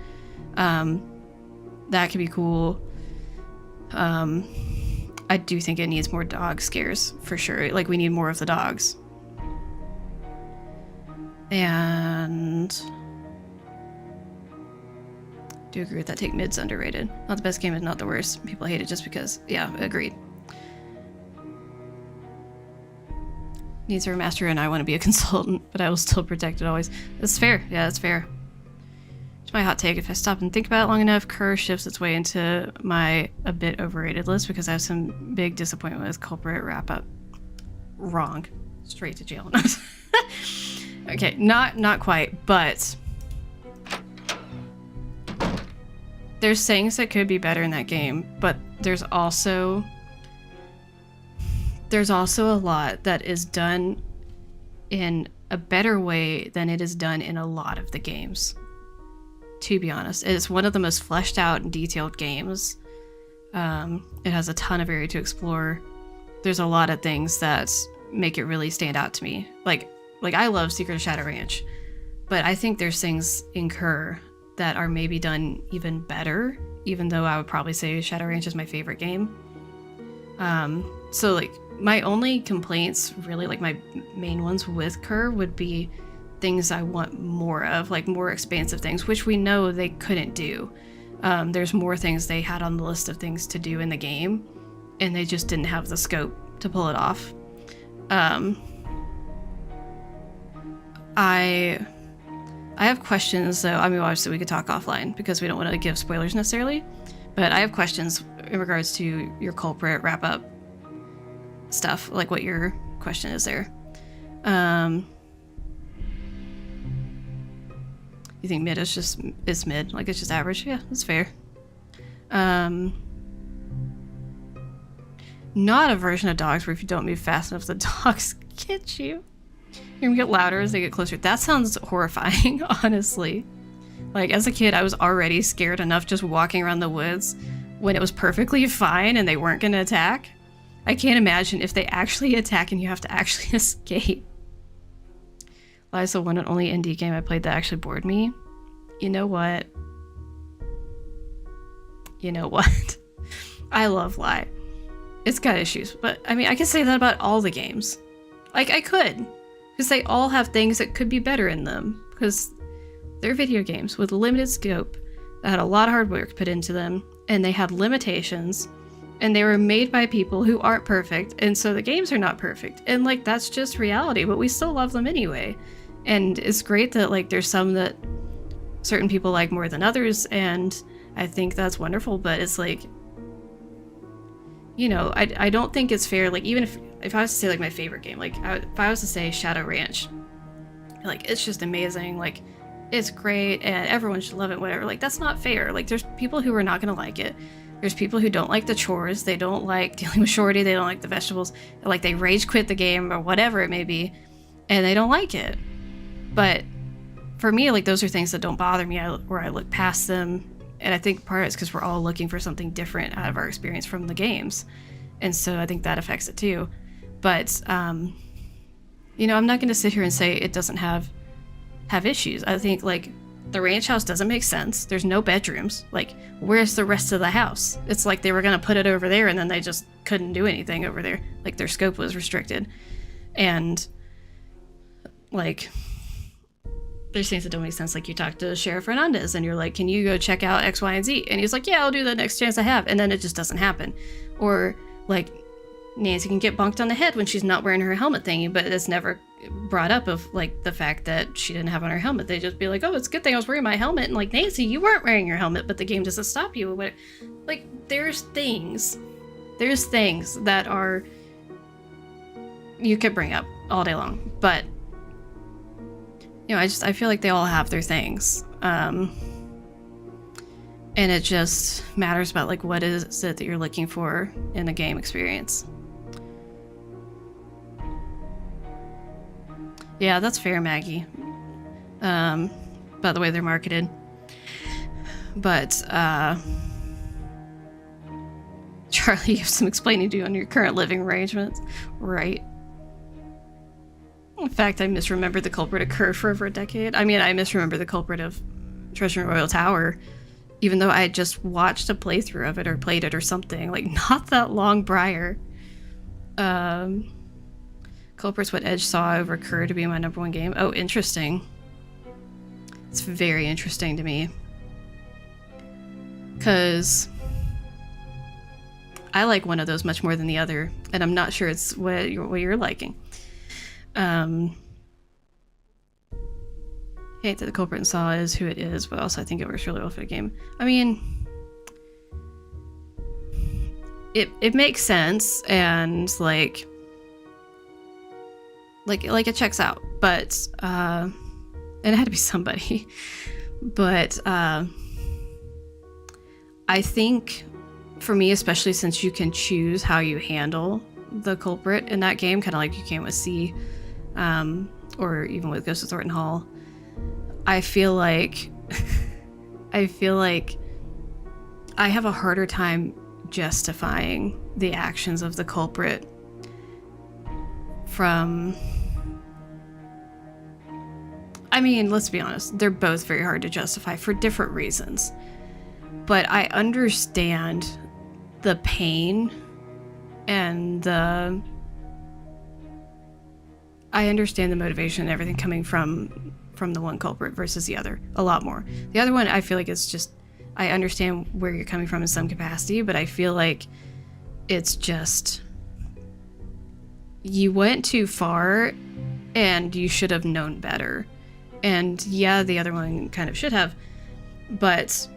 S1: That could be cool. I do think it needs more dog scares, for sure. Like, we need more of the dogs. And... do agree with that. Take mid's underrated. Not the best game and not the worst. People hate it just because... Yeah, agreed. Needs a remaster and I want to be a consultant, but I will still protect it always. That's fair. Yeah, that's fair. It's my hot take. If I stop and think about it long enough, Kerr shifts its way into my a bit overrated list because I have some big disappointment with Culprit wrap-up. Wrong. Straight to jail. Okay, not quite, but... there's things that could be better in that game, but there's also a lot that is done in a better way than it is done in a lot of the games. To be honest, it's one of the most fleshed out and detailed games. It has a ton of area to explore. There's a lot of things that make it really stand out to me. Like I love Secret of Shadow Ranch, but I think there's things in Kerr that are maybe done even better, even though I would probably say Shadow Ranch is my favorite game. So like my only complaints, really like my main ones with Kerr would be things I want more of, like more expansive things, which we know they couldn't do. There's more things they had on the list of things to do in the game, and they just didn't have the scope to pull it off. Um, I have questions, though. I mean, obviously we could talk offline because we don't want to give spoilers necessarily, but I have questions in regards to your culprit wrap-up stuff, like what your question is there. You think mid is mid, like it's just average? Yeah, that's fair. Not a version of dogs where if you don't move fast enough, the dogs get you. You're gonna get louder as they get closer. That sounds horrifying, honestly. Like, as a kid, I was already scared enough just walking around the woods when it was perfectly fine and they weren't gonna attack. I can't imagine if they actually attack and you have to actually escape. Lies the one and only indie game I played that actually bored me. You know what? I love Lie. It's got issues, but I mean, I can say that about all the games. Like, I could. Because they all have things that could be better in them. Because they're video games with limited scope that had a lot of hard work put into them, and they had limitations, and they were made by people who aren't perfect, and so the games are not perfect. And, like, that's just reality, but we still love them anyway. And it's great that, like, there's some that certain people like more than others, and I think that's wonderful, but it's like, you know, I don't think it's fair. Like, even if I was to say, like, my favorite game, like, if I was to say Shadow Ranch, like, it's just amazing, like, it's great, and everyone should love it, whatever. Like, that's not fair. Like, there's people who are not gonna like it. There's people who don't like the chores, they don't like dealing with Shorty, they don't like the vegetables, like, they rage quit the game, or whatever it may be, and they don't like it. But for me, like, those are things that don't bother me, where I look past them. And I think part of it's because we're all looking for something different out of our experience from the games. And so I think that affects it too. But, you know, I'm not going to sit here and say it doesn't have issues. I think, like, the ranch house doesn't make sense. There's no bedrooms. Like, where's the rest of the house? It's like they were going to put it over there and then they just couldn't do anything over there. Like, their scope was restricted. And, like, there's things that don't make sense. Like, you talk to Sheriff Fernandez and you're like, can you go check out X, Y, and Z? And he's like, yeah, I'll do that next chance I have. And then it just doesn't happen. Or, like, Nancy can get bonked on the head when she's not wearing her helmet thingy, but it's never brought up of, like, the fact that she didn't have on her helmet. They just be like, oh, it's a good thing I was wearing my helmet. And, like, Nancy, you weren't wearing your helmet, but the game doesn't stop you. But, like, there's things that are, you could bring up all day long. But, you know, I feel like they all have their things. And it just matters about, like, what is it that you're looking for in a game experience. Yeah, that's fair, Maggie. By the way they're marketed. But, Charlie, you have some explaining to do on your current living arrangements. Right. In fact, I misremembered the culprit occurred for over a decade. I mean, I misremember the culprit of Treasure in Royal Tower, even though I had just watched a playthrough of it or played it or something, like, not that long prior. Culprit's what Edge saw over Kerr to be my #1 game. Oh, interesting. It's very interesting to me. Because I like one of those much more than the other, and I'm not sure it's what you're liking. Hate that the culprit in Saw is who it is, but also I think it works really well for the game. I mean, it makes sense, and like it checks out, but and it had to be somebody. But I think for me, especially since you can choose how you handle the culprit in that game, kind of like you can with C, or even with Ghost of Thornton Hall, I feel like I have a harder time justifying the actions of the culprit from, I mean, let's be honest, they're both very hard to justify for different reasons. But I understand the pain and I understand the motivation and everything coming from the one culprit versus the other a lot more. The other one, I feel like it's just, I understand where you're coming from in some capacity, but I feel like it's just, you went too far and you should have known better. And yeah, the other one kind of should have, but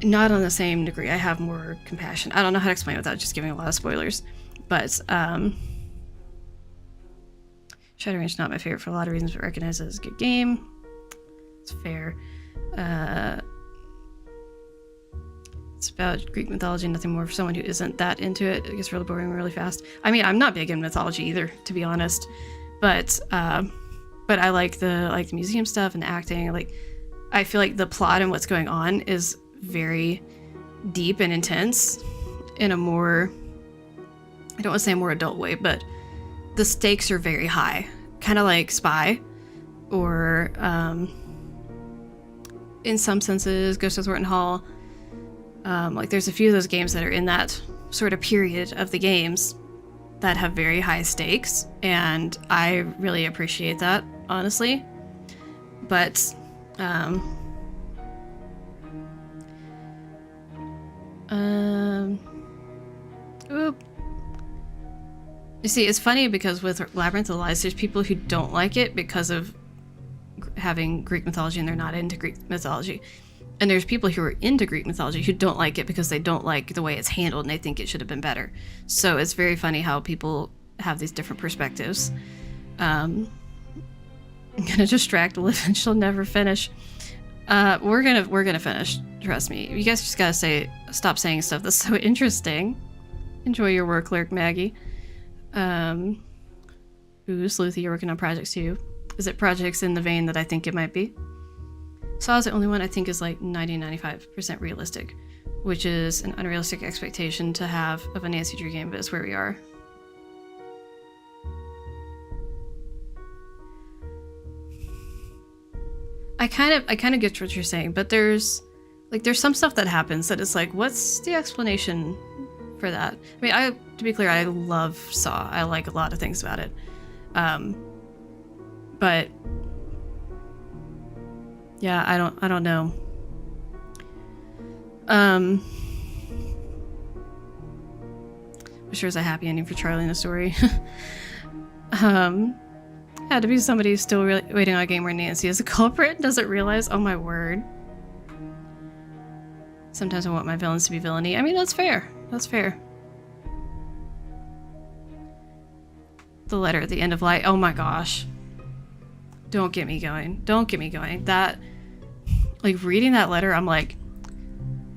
S1: not on the same degree. I have more compassion. I don't know how to explain it without just giving a lot of spoilers, but Shadow Range not my favorite for a lot of reasons, but recognize it as a good game. It's fair. It's about Greek mythology, nothing more for someone who isn't that into it. It gets really boring really fast. I mean, I'm not big in mythology either, to be honest, but I like the museum stuff and the acting. Like, I feel like the plot and what's going on is very deep and intense in a more, I don't want to say a more adult way, but the stakes are very high, kind of like Spy, or in some senses Ghost of Thornton Hall. Like, there's a few of those games that are in that sort of period of the games that have very high stakes, and I really appreciate that, honestly. But you see, it's funny because with Labyrinth of Lies, there's people who don't like it because of having Greek mythology and they're not into Greek mythology. And there's people who are into Greek mythology who don't like it because they don't like the way it's handled and they think it should have been better. So it's very funny how people have these different perspectives. I'm gonna distract Liv and she'll never finish. We're gonna finish. Trust me. You guys just gotta stop saying stuff that's so interesting. Enjoy your work, Lurk Maggie. Ooh, Sleuthy, you're working on projects too. Is it projects in the vein that I think it might be? Saw is the only one I think is like 90-95% realistic, which is an unrealistic expectation to have of a Nancy Drew game, but it's where we are. I kind of get what you're saying, but there's some stuff that happens that is like, what's the explanation for that? I mean, to be clear, I love Saw. I like a lot of things about it. But yeah, I don't know. Wish there was a happy ending for Charlie in the story. Had to be somebody who's still waiting on a game where Nancy is a culprit and doesn't realize. Oh my word. Sometimes I want my villains to be villainy. I mean, that's fair. That's fair. The letter at the end of light. Oh my gosh. Don't get me going. Don't get me going. That, like, reading that letter, I'm like,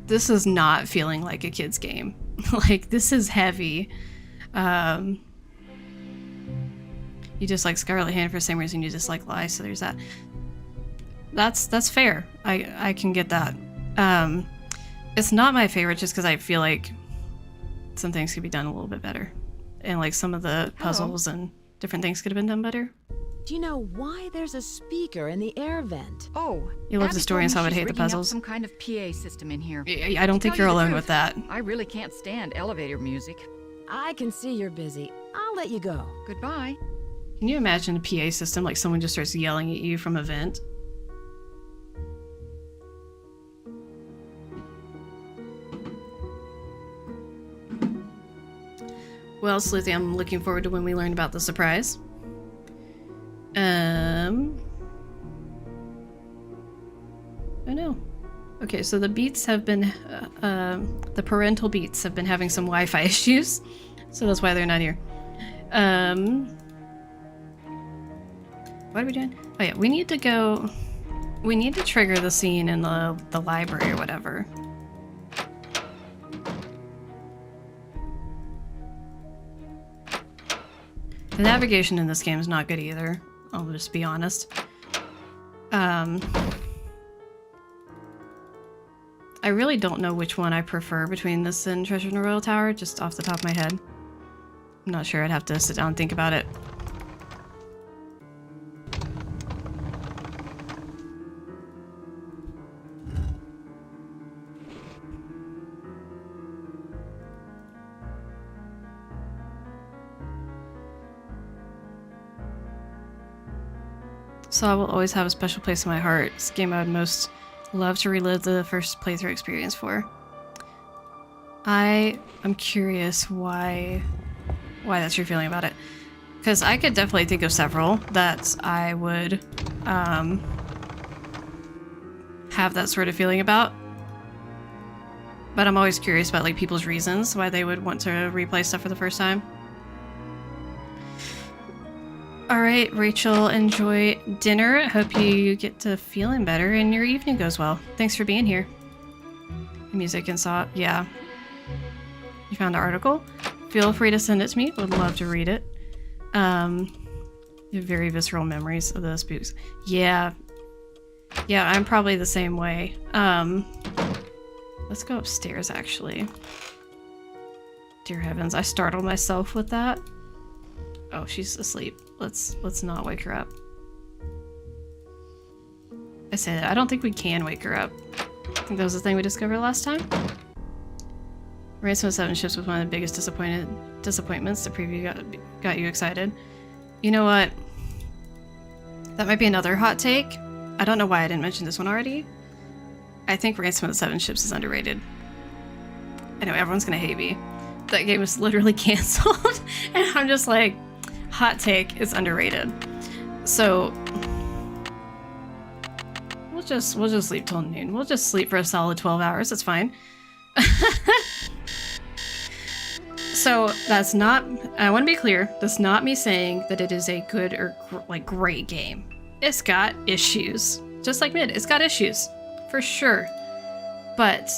S1: this is not feeling like a kid's game. Like, this is heavy. You just like Scarlet Hand for the same reason you dislike Lie, so there's that. That's fair. I can get that. It's not my favorite just because I feel like some things could be done a little bit better. And like some of the puzzles and different things could have been done better.
S2: Do you know why there's a speaker in the air vent?
S4: Oh,
S1: You love the story and so I would hate the puzzles.
S4: Some kind of PA system in here.
S1: I don't think you're alone with that.
S4: I really can't stand elevator music.
S2: I can see you're busy. I'll let you go.
S4: Goodbye.
S1: Can you imagine a PA system like someone just starts yelling at you from a vent? Well, Sleuthy, I'm looking forward to when we learn about the surprise. Oh no. Okay, so the beats have been, the parental beats have been having some Wi-Fi issues, so that's why they're not here. What are we doing? Oh yeah, we need to trigger the scene in the library or whatever. The navigation in this game is not good either, I'll just be honest. I really don't know which one I prefer between this and Treasure in the Royal Tower, just off the top of my head. I'm not sure, I'd have to sit down and think about it. So I will always have a special place in my heart. It's a game I would most love to relive the first playthrough experience for. I'm curious why why that's your feeling about it. Because I could definitely think of several that I would have that sort of feeling about. But I'm always curious about like people's reasons why they would want to replay stuff for the first time. Alright, Rachel, enjoy dinner. Hope you get to feeling better and your evening goes well. Thanks for being here. Music and saw, yeah. You found the article? Feel free to send it to me. Would love to read it. You have very visceral memories of those spooks. Yeah. Yeah, I'm probably the same way. Let's go upstairs, actually. Dear heavens, I startled myself with that. Oh, she's asleep. Let's not wake her up. I say that. I don't think we can wake her up. I think that was the thing we discovered last time. Ransom of Seven Ships was one of the biggest disappointments. The preview got you excited. You know what? That might be another hot take. I don't know why I didn't mention this one already. I think Ransom of the Seven Ships is underrated. I know everyone's gonna hate me. That game was literally canceled, and I'm just like, hot take, it's underrated. So we'll just sleep till noon. We'll just sleep for a solid 12 hours. It's fine. So that's not. I want to be clear. That's not me saying that it is a good or great game. It's got issues, just like Mid. It's got issues, for sure. But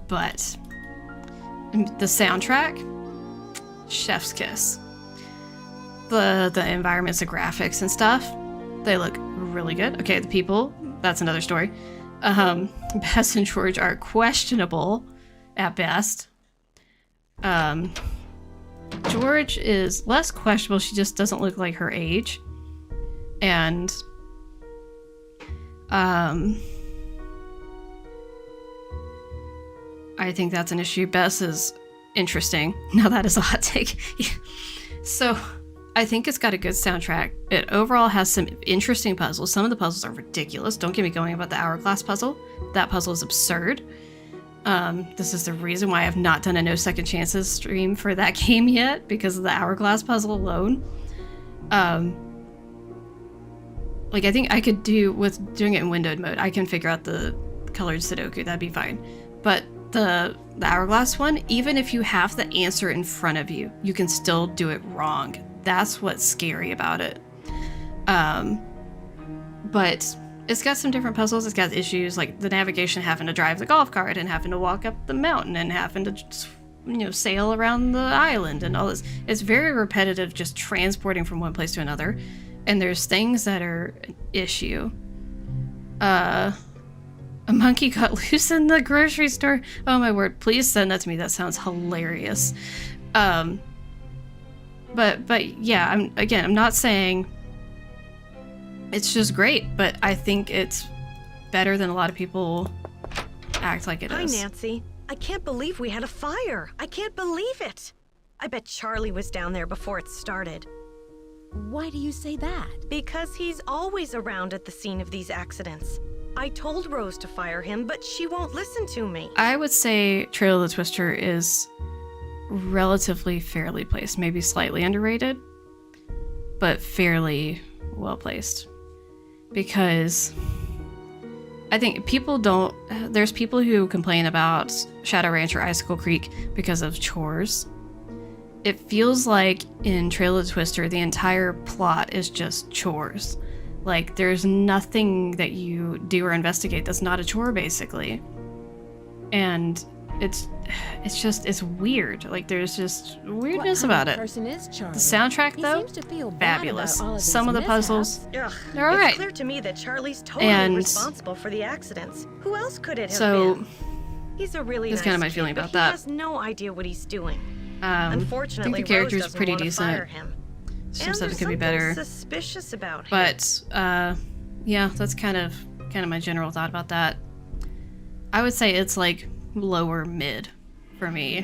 S1: the soundtrack, chef's kiss. The environments, the graphics and stuff, they look really good. Okay, the people, that's another story. Bess and George are questionable at best. George is less questionable. She just doesn't look like her age. And I think that's an issue. Bess is interesting. Now that is a hot take. So I think it's got a good soundtrack. It overall has some interesting puzzles. Some of the puzzles are ridiculous. Don't get me going about the hourglass puzzle. That puzzle is absurd. This is the reason why I've not done a No Second Chances stream for that game yet, because of the hourglass puzzle alone. Like, I think I could do, with doing it in windowed mode, I can figure out the colored Sudoku, that'd be fine. But the hourglass one, even if you have the answer in front of you, you can still do it wrong. That's what's scary about it. But it's got some different puzzles. It's got issues like the navigation, having to drive the golf cart and having to walk up the mountain and having to, sail around the island and all this. It's very repetitive, just transporting from one place to another. And there's things that are an issue. A monkey got loose in the grocery store. Oh my word, please send that to me. That sounds hilarious. But yeah, I'm not saying it's just great, but I think it's better than a lot of people act like it is.
S5: Hi, Nancy. I can't believe we had a fire. I can't believe it. I bet Charlie was down there before it started.
S2: Why do you say that?
S5: Because he's always around at the scene of these accidents. I told Rose to fire him, but she won't listen to me.
S1: I would say Trail of the Twister is relatively fairly placed, maybe slightly underrated, but fairly well placed. Because I think there's people who complain about Shadow Ranch or Icicle Creek because of chores. It feels like in Trail of the Twister, the entire plot is just chores. Like, there's nothing that you do or investigate that's not a chore, basically. And it's weird. Like, there's just weirdness about it.
S2: Person is Charlie.
S1: The soundtrack,
S2: He
S1: though,
S2: seems to feel bad
S1: fabulous.
S2: about all of
S1: Some of
S2: these
S1: the puzzles,
S5: Ugh,
S1: they're all right.
S5: It's clear to me that Charlie's totally
S1: And
S5: responsible for the accidents. Who else could it have
S1: so
S5: been? He's a really
S1: that's
S5: nice
S1: kind of my
S5: kid,
S1: feeling
S5: but
S1: about
S5: he
S1: that.
S5: has no idea what he's doing.
S1: I
S5: Unfortunately,
S1: think the character's
S5: Rose doesn't
S1: pretty
S5: want to
S1: decent.
S5: fire him.
S1: Some
S5: And
S1: stuff
S5: there's
S1: could be
S5: something
S1: better.
S5: suspicious about him.
S1: But yeah, that's kind of my general thought about that. I would say it's like lower mid for me.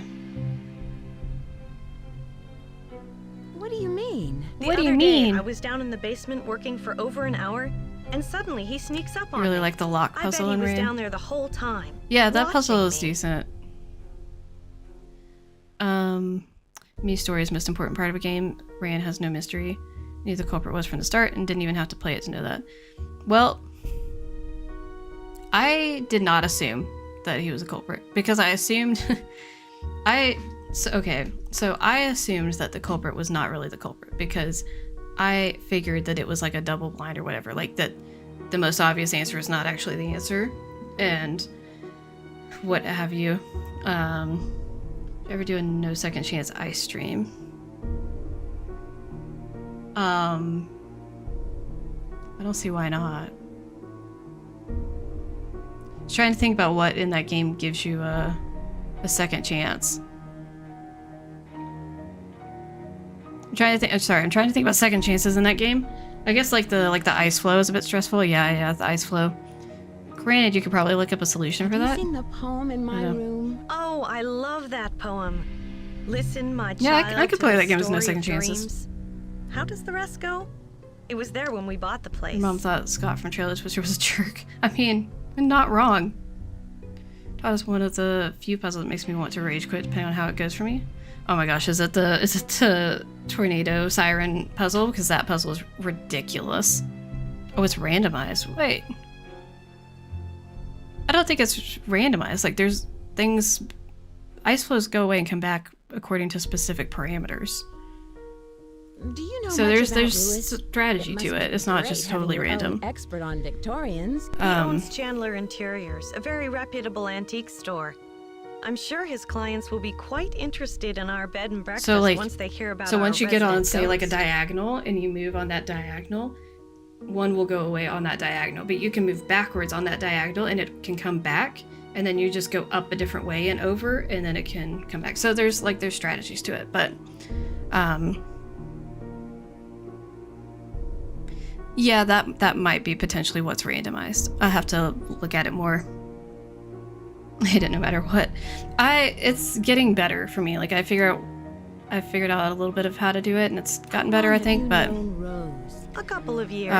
S2: What do you mean?
S5: The
S1: What do you
S5: other day,
S1: mean?
S5: I was down in the basement working for over an hour, and suddenly he sneaks up
S1: I
S5: on
S1: really
S5: me.
S1: like the lock
S5: I bet
S1: puzzle
S5: he
S1: in
S5: was
S1: Rain.
S5: down there the whole time.
S1: Yeah, that puzzle
S5: watching
S1: is
S5: me.
S1: decent. Me story is most important part of a game. Rand has no mystery. Knew the culprit was from the start and didn't even have to play it to know that. Well, I did not assume that he was a culprit because I assumed so I assumed that the culprit was not really the culprit because I figured that it was like a double blind or whatever, like that the most obvious answer is not actually the answer and what have you. Ever do a no second chance ice stream? I don't see why not. Just trying to think about what in that game gives you a second chance. I'm trying to think about second chances in that game. I guess like the ice flow is a bit stressful. Yeah, the ice flow. Granted, you could probably look up a solution for that.
S2: Have you seen the poem in my room?
S5: Oh, I love that poem. Listen, my child.
S1: Yeah, I could play
S5: to
S1: that
S5: the
S1: game with no
S5: story
S1: second
S5: of
S1: chances.
S5: dreams. How does the rest go? It was there when we bought the place.
S1: Mom thought Scott from Trailer Twister was a jerk. I mean, not wrong. That was one of the few puzzles that makes me want to rage quit depending on how it goes for me. Oh my gosh, is it the tornado siren puzzle? Because that puzzle is ridiculous. Oh, it's randomized. Wait. I don't think it's randomized. Like, there's things... Ice flows go away and come back according to specific parameters.
S2: Do you know
S1: So
S2: much
S1: there's
S2: about Lewis?
S1: strategy
S2: It
S1: to
S2: must
S1: it.
S2: be
S1: It's not
S2: great
S1: just
S2: having
S1: totally
S2: your own
S1: random.
S2: expert on Victorians.
S5: He owns Chandler Interiors, a very reputable antique store. I'm sure his clients will be quite interested in our bed and breakfast once they hear about
S1: So
S5: our
S1: once you get on,
S5: resident
S1: say, like a
S5: ghost.
S1: diagonal, and you move on that diagonal, one will go away on that diagonal, but you can move backwards on that diagonal, and it can come back, and then you just go up a different way and over, and then it can come back. So there's strategies to it, but, yeah, that might be potentially what's randomized. I have to look at it more. I hate it no matter what. It's getting better for me. Like, I figured out a little bit of how to do it, and it's gotten better, I think, but
S5: A couple of years.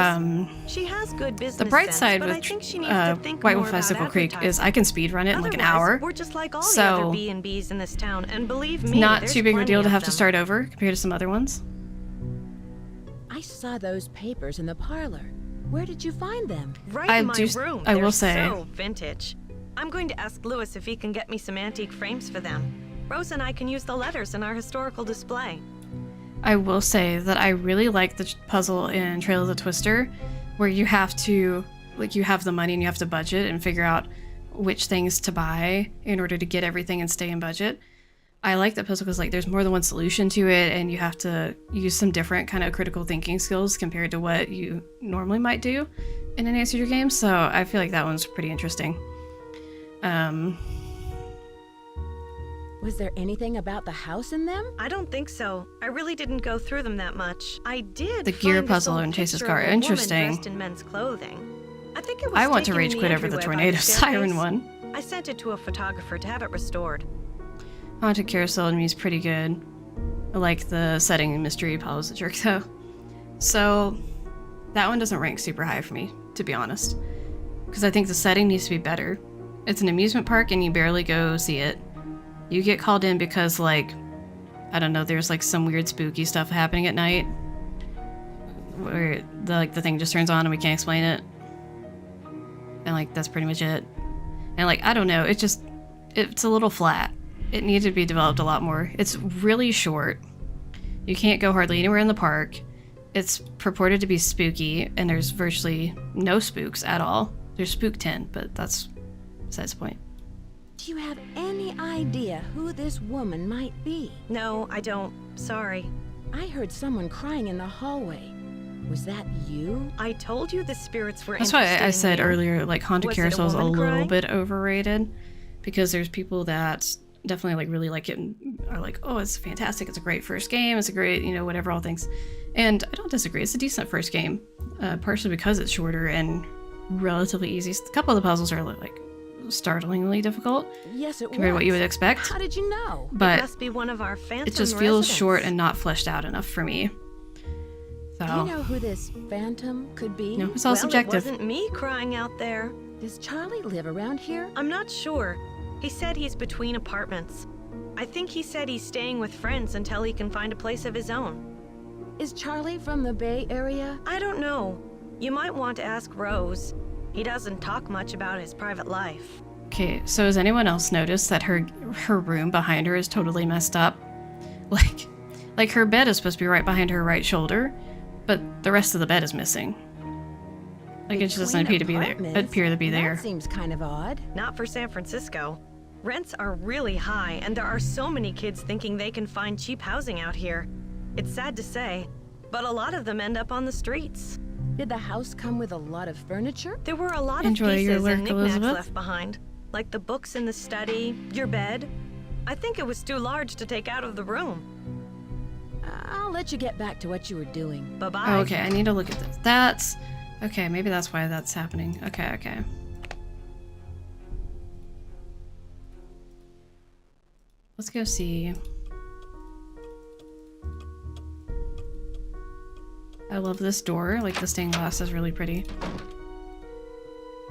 S5: She has good business
S1: the bright
S5: sense,
S1: side
S5: but I
S1: with
S5: think she needs to think
S1: White
S5: more
S1: Wolf
S5: about
S1: Icicle Creek is
S5: advertising.
S1: I can speed run it in like an
S5: Otherwise,
S1: hour.
S5: We're just like all the
S1: So,
S5: other B&Bs in this town, and believe me,
S1: Not
S5: there's
S1: too big of a
S5: plenty
S1: deal to
S5: of
S1: have to
S5: them.
S1: start over compared to some other ones.
S2: I saw those papers in the parlor. Where did you find them?
S5: Right
S1: I
S5: in my
S1: do-
S5: room.
S1: I will
S5: They're
S1: say-
S5: so vintage. I'm going to ask Lewis if he can get me some antique frames for them. Rose and I can use the letters in our historical display.
S1: I will say that I really like the puzzle in Trail of the Twister, where you have to, like, you have the money and you have to budget and figure out which things to buy in order to get everything and stay in budget. I like that puzzle because, like, there's more than one solution to it, and you have to use some different kind of critical thinking skills compared to what you normally might do in an answer your game. So I feel like that one's pretty interesting.
S2: Was there anything about the house in them?
S5: I don't think so. I really didn't go through them that much. I did.
S1: The gear
S5: find this
S1: puzzle
S5: old
S1: in Chase's
S5: picture
S1: car.
S5: of a woman
S1: Interesting.
S5: dressed in men's clothing. I think it was
S1: I want to
S5: taken in
S1: rage
S5: the
S1: quit over the
S5: entryway by
S1: tornado
S5: staircase.
S1: siren one.
S5: I sent it to a photographer to have it restored.
S1: Haunted Carousel to me is pretty good. I like the setting and mystery. Paul was a jerk though. So that one doesn't rank super high for me, to be honest. Because I think the setting needs to be better. It's an amusement park and you barely go see it. You get called in because, like, I don't know, there's like some weird spooky stuff happening at night. Where the thing just turns on and we can't explain it. And like that's pretty much it. And like, I don't know, it's a little flat. It needed to be developed a lot more. It's really short. You can't go hardly anywhere in the park. It's purported to be spooky, and there's virtually no spooks at all. There's Spook 10, but that's besides the point.
S2: Do you have any idea who this woman might be?
S5: No, I don't. Sorry.
S2: I heard someone crying in the hallway. Was that you?
S5: I told you the spirits were
S1: That's why
S5: interested
S1: I
S5: in
S1: said
S5: you.
S1: earlier, like, Haunted
S5: Was it a
S1: Carousel is a
S5: woman
S1: little
S5: crying?
S1: bit overrated. Because there's people that definitely, like, really like it and are like, oh, it's fantastic, it's a great first game, it's a great, whatever, all things. And I don't disagree, it's a decent first game. Partially because it's shorter and relatively easy. A couple of the puzzles are, like, startlingly difficult
S2: Yes, it
S1: compared to what you would expect.
S2: How did you know?
S1: But
S5: Must be one of our phantom
S1: it just feels
S5: residents.
S1: short and not fleshed out enough for me. So,
S2: Do you know who this phantom could be?
S1: no, it's all
S5: Well,
S1: subjective.
S5: it wasn't me crying out there.
S2: Does Charlie live around here?
S5: I'm not sure. He said he's between apartments. I think he said he's staying with friends until he can find a place of his own.
S2: Is Charlie from the Bay Area?
S5: I don't know. You might want to ask Rose. He doesn't talk much about his private life.
S1: Okay, so has anyone else noticed that her room behind her is totally messed up? Like her bed is supposed to be right behind her right shoulder, but the rest of the bed is missing. Like it just doesn't appear to be there.
S2: That seems kind of odd.
S5: Not for San Francisco. Rents are really high, and there are so many kids thinking they can find cheap housing out here. It's sad to say, but a lot of them end up on the streets.
S2: Did the house come with a lot of furniture?
S5: There were a lot of
S1: Enjoy your
S5: pieces
S1: work,
S5: and knickknacks
S1: Elizabeth.
S5: left behind, like the books in the study, your bed. I think it was too large to take out of the room.
S2: I'll let you get back to what you were doing.
S5: Bye-bye.
S1: Oh, okay, I need to look at this. That's... Okay, maybe that's why that's happening. Okay. Let's go see. I love this door. Like, the stained glass is really pretty.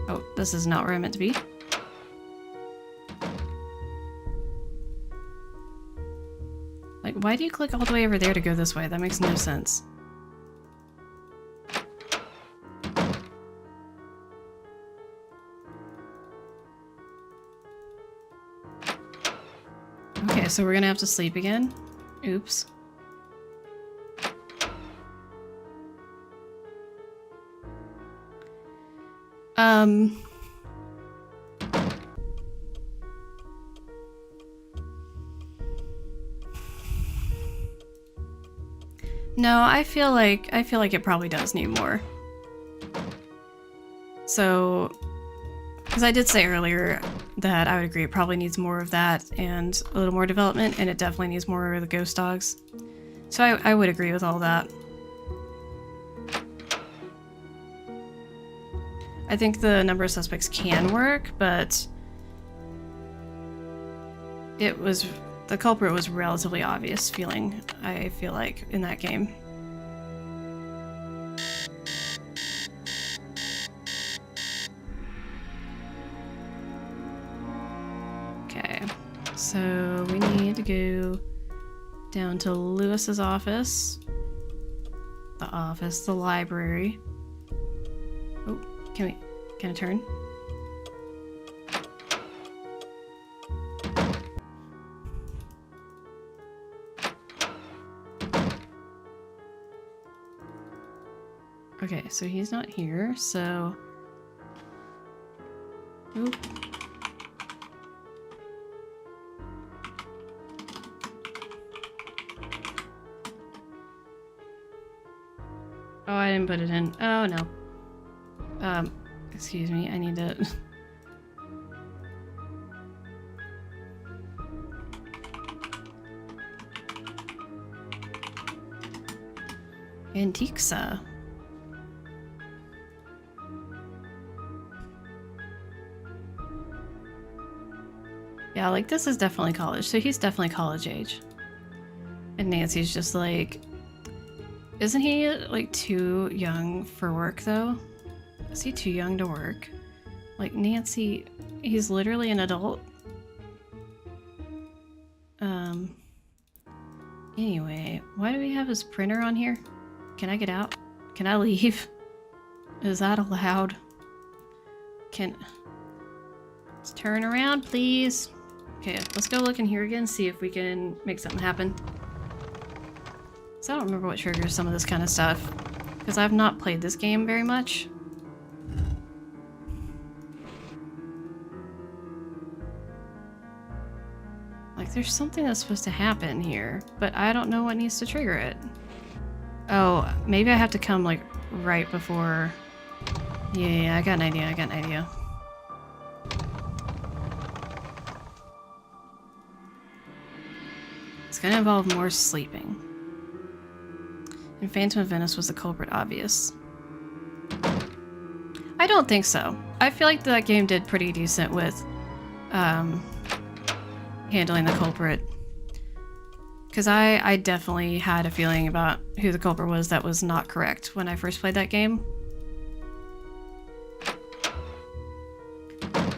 S1: Oh, this is not where I'm meant to be. Like, why do you click all the way over there to go this way? That makes no sense. Okay, so we're gonna have to sleep again. Oops. No, I feel like it probably does need more. So, because I did say earlier that I would agree it probably needs more of that and a little more development, and it definitely needs more of the ghost dogs. So I would agree with all that. I think the number of suspects can work, but the culprit was relatively obvious feeling, I feel like, in that game. Okay, so we need to go down to Lewis's office. The library. Oh, can I turn? Okay, so he's not here, so... Oop. Oh, I didn't put it in. Oh, no. Excuse me, I need to... Antixa. Yeah, like, this is definitely college, so he's definitely college age. And Nancy's just like... Isn't he, like, too young for work, though? Is he too young to work? Like, Nancy... He's literally an adult. Anyway, why do we have his printer on here? Can I get out? Can I leave? Is that allowed? Let's turn around, please. Okay, let's go look in here again, see if we can make something happen. So I don't remember what triggers some of this kind of stuff, because I've not played this game very much. Like, there's something that's supposed to happen here, but I don't know what needs to trigger it. Oh, maybe I have to come, like, right before... Yeah, I got an idea. It's gonna involve more sleeping. And Phantom of Venice was the culprit obvious? I don't think so. I feel like that game did pretty decent with handling the culprit. Because I definitely had a feeling about who the culprit was that was not correct when I first played that game.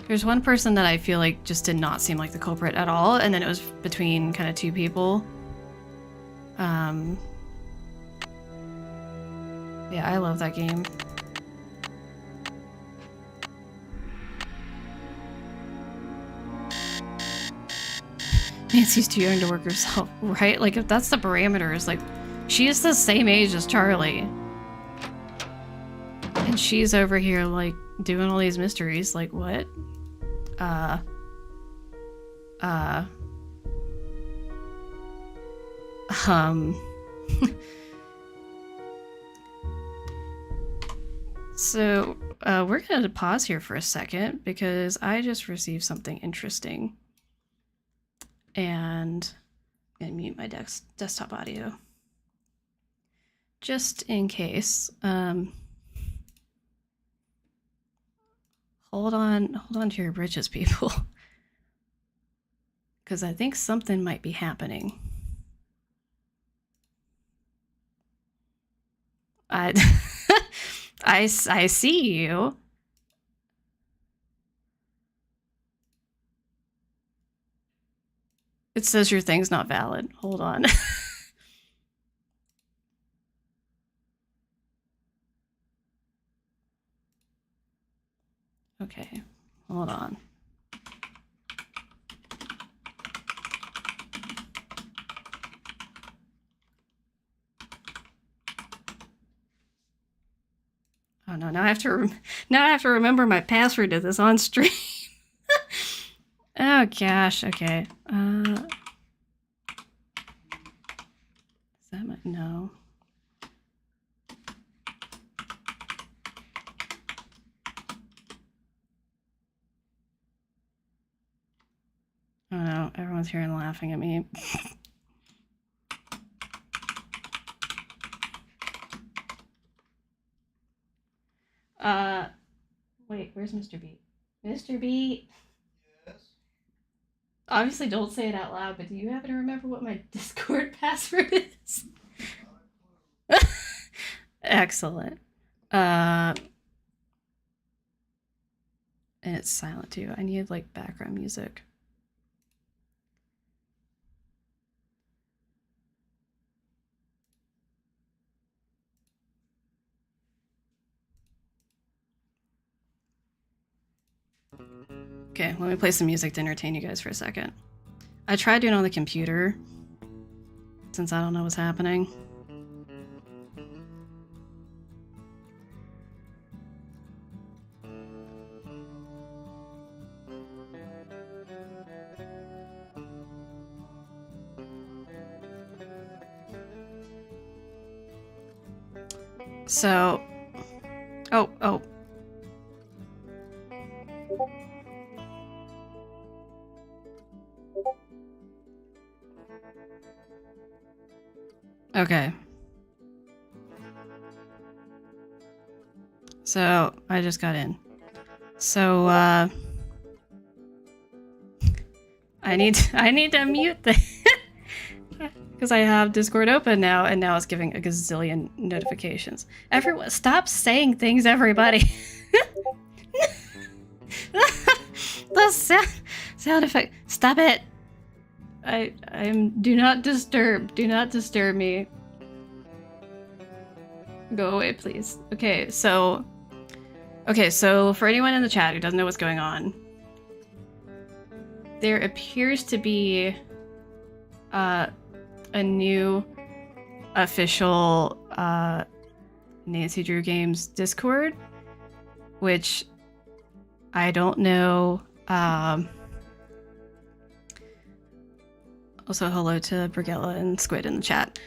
S1: There's one person that I feel like just did not seem like the culprit at all, and then it was between kind of two people. Yeah, I love that game. Nancy's too young to work herself, right? Like, if that's the parameters, like, she is the same age as Charlie. And she's over here, like, doing all these mysteries. Like, what? So, we're gonna pause here for a second because I just received something interesting. And I'm gonna mute my desktop audio. Just in case. Hold on to your britches, people. Because I think something might be happening. I see you. It says your thing's not valid. Hold on. Okay, hold on. Oh no! Now I have to remember my password to this on stream. Oh gosh. Okay. Is that my no? Oh no! Everyone's here and laughing at me. Wait, where's Mr. B? Mr. B? Yes? Obviously don't say it out loud, but do you happen to remember what my Discord password is? Excellent. And it's silent too. I need like background music. Okay, let me play some music to entertain you guys for a second. I tried doing it on the computer, since I don't know what's happening. So, oh. Okay. So, I just got in. So, I need to mute this. Because I have Discord open now, and now it's giving a gazillion notifications. Everyone, stop saying things, everybody. The sound effect. Stop it. I'm. Do not disturb. Do not disturb me. Go away, please. Okay, so for anyone in the chat who doesn't know what's going on, there appears to be a new official Nancy Drew Games Discord, which I don't know. Also, hello to Brigella and Squid in the chat.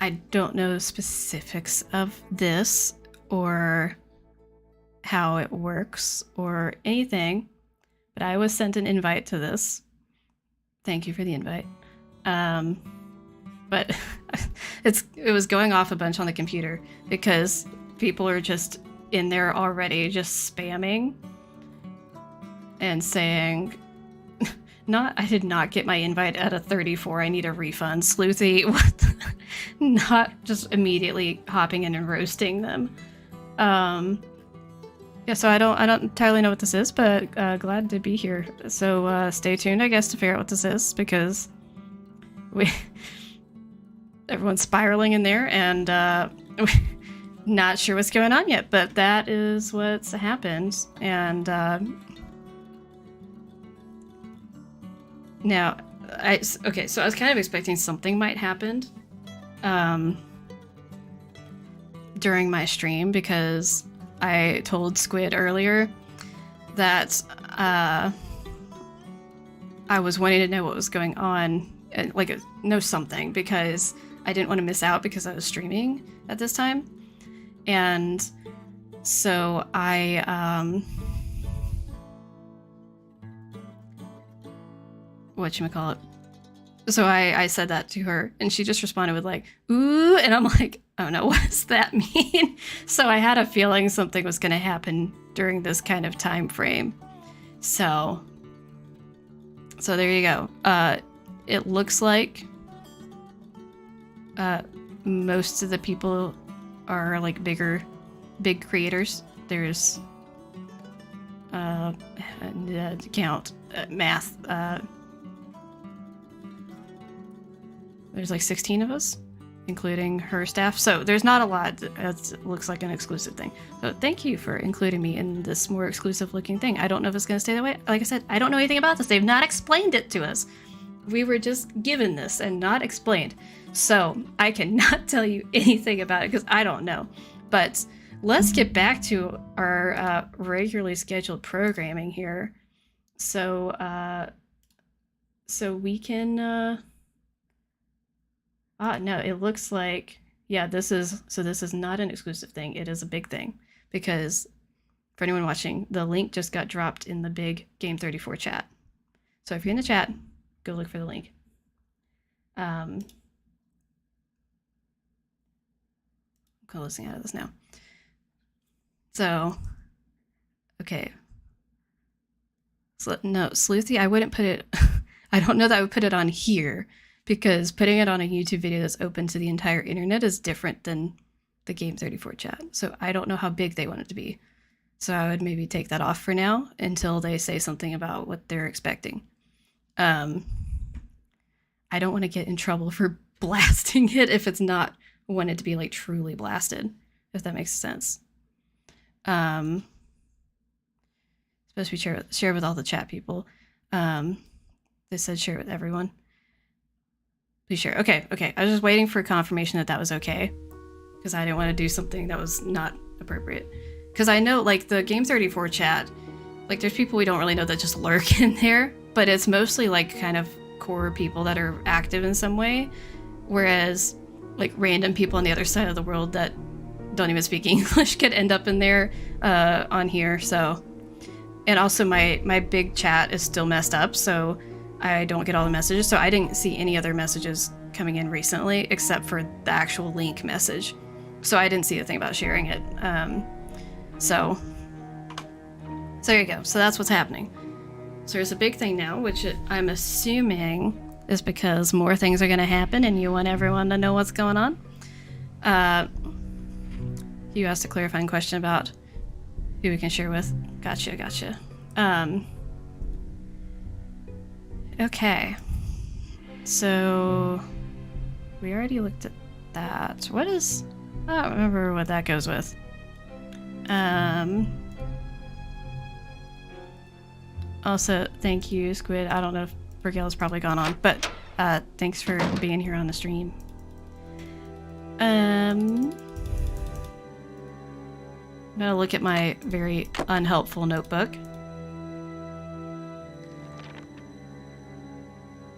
S1: I don't know specifics of this or how it works or anything, but I was sent an invite to this. Thank you for the invite. But it was going off a bunch on the computer because people are just in there already just spamming and saying, I did not get my invite at a 34. I need a refund. Sleuthy. Not just immediately hopping in and roasting them. Yeah, so I don't entirely know what this is, but glad to be here. So stay tuned, I guess, to figure out what this is, because everyone's spiraling in there, and not sure what's going on yet, but that is what's happened. And now, okay, so I was kind of expecting something might happen during my stream, because I told Squid earlier that I was wanting to know what was going on, like know something, because I didn't want to miss out because I was streaming at this time. And so I whatchamacallit. So I said that to her, and she just responded with like, ooh, and I'm like, oh no, what does that mean? So I had a feeling something was going to happen during this kind of time frame. So there you go. It looks like most of the people are like big creators. There's math. There's like 16 of us, including her staff. So there's not a lot. It looks like an exclusive thing. So thank you for including me in this more exclusive looking thing. I don't know if it's going to stay that way. Like I said, I don't know anything about this. They've not explained it to us. We were just given this and not explained. So I cannot tell you anything about it because I don't know. But let's get back to our regularly scheduled programming here. So we can... no, it looks like, yeah, this is not an exclusive thing. It is a big thing, because for anyone watching, the link just got dropped in the big Game 34 chat. So if you're in the chat, go look for the link. Closing out of this now. So, okay. So, no, Sleuthy, I wouldn't put it, I don't know that I would put it on here, because putting it on a YouTube video that's open to the entire internet is different than the Game 34 chat. So I don't know how big they want it to be. So I would maybe take that off for now until they say something about what they're expecting. I don't want to get in trouble for blasting it if it's not wanted to be like truly blasted, if that makes sense. Supposed to be share with all the chat people. They said share with everyone. Be sure. Okay. I was just waiting for confirmation that was okay, because I didn't want to do something that was not appropriate. Because I know, like, the Game 34 chat, like, there's people we don't really know that just lurk in there, but it's mostly, like, kind of core people that are active in some way, whereas, like, random people on the other side of the world that don't even speak English could end up in there on here, so... And also, my big chat is still messed up, so... I don't get all the messages, so I didn't see any other messages coming in recently except for the actual link message. So I didn't see a thing about sharing it. So there you go. So that's what's happening. So there's a big thing now, which I'm assuming is because more things are going to happen and you want everyone to know what's going on. You asked a clarifying question about who we can share with. Gotcha. Okay, so we already looked at that. What is... I don't remember what that goes with. Also, thank you, Squid. I don't know if Brigelle's probably gone on, but thanks for being here on the stream. I'm gonna look at my very unhelpful notebook.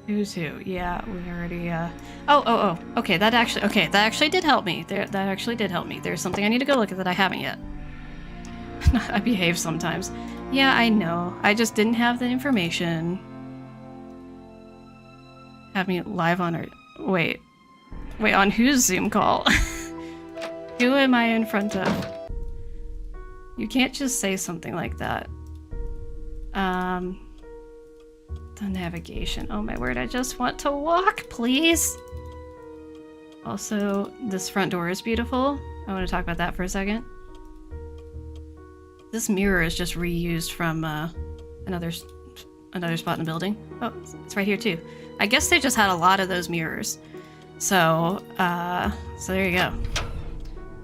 S1: Who's who? Yeah, we already, Oh, okay, that actually did help me. That actually did help me. There's something I need to go look at that I haven't yet. I behave sometimes. Yeah, I know. I just didn't have the information. Have me live on her... Wait, on whose Zoom call? Who am I in front of? You can't just say something like that. The navigation. Oh my word, I just want to walk, please. Also, this front door is beautiful. I want to talk about that for a second. This mirror is just reused from another spot in the building. Oh, it's right here too. I guess they just had a lot of those mirrors. So there you go.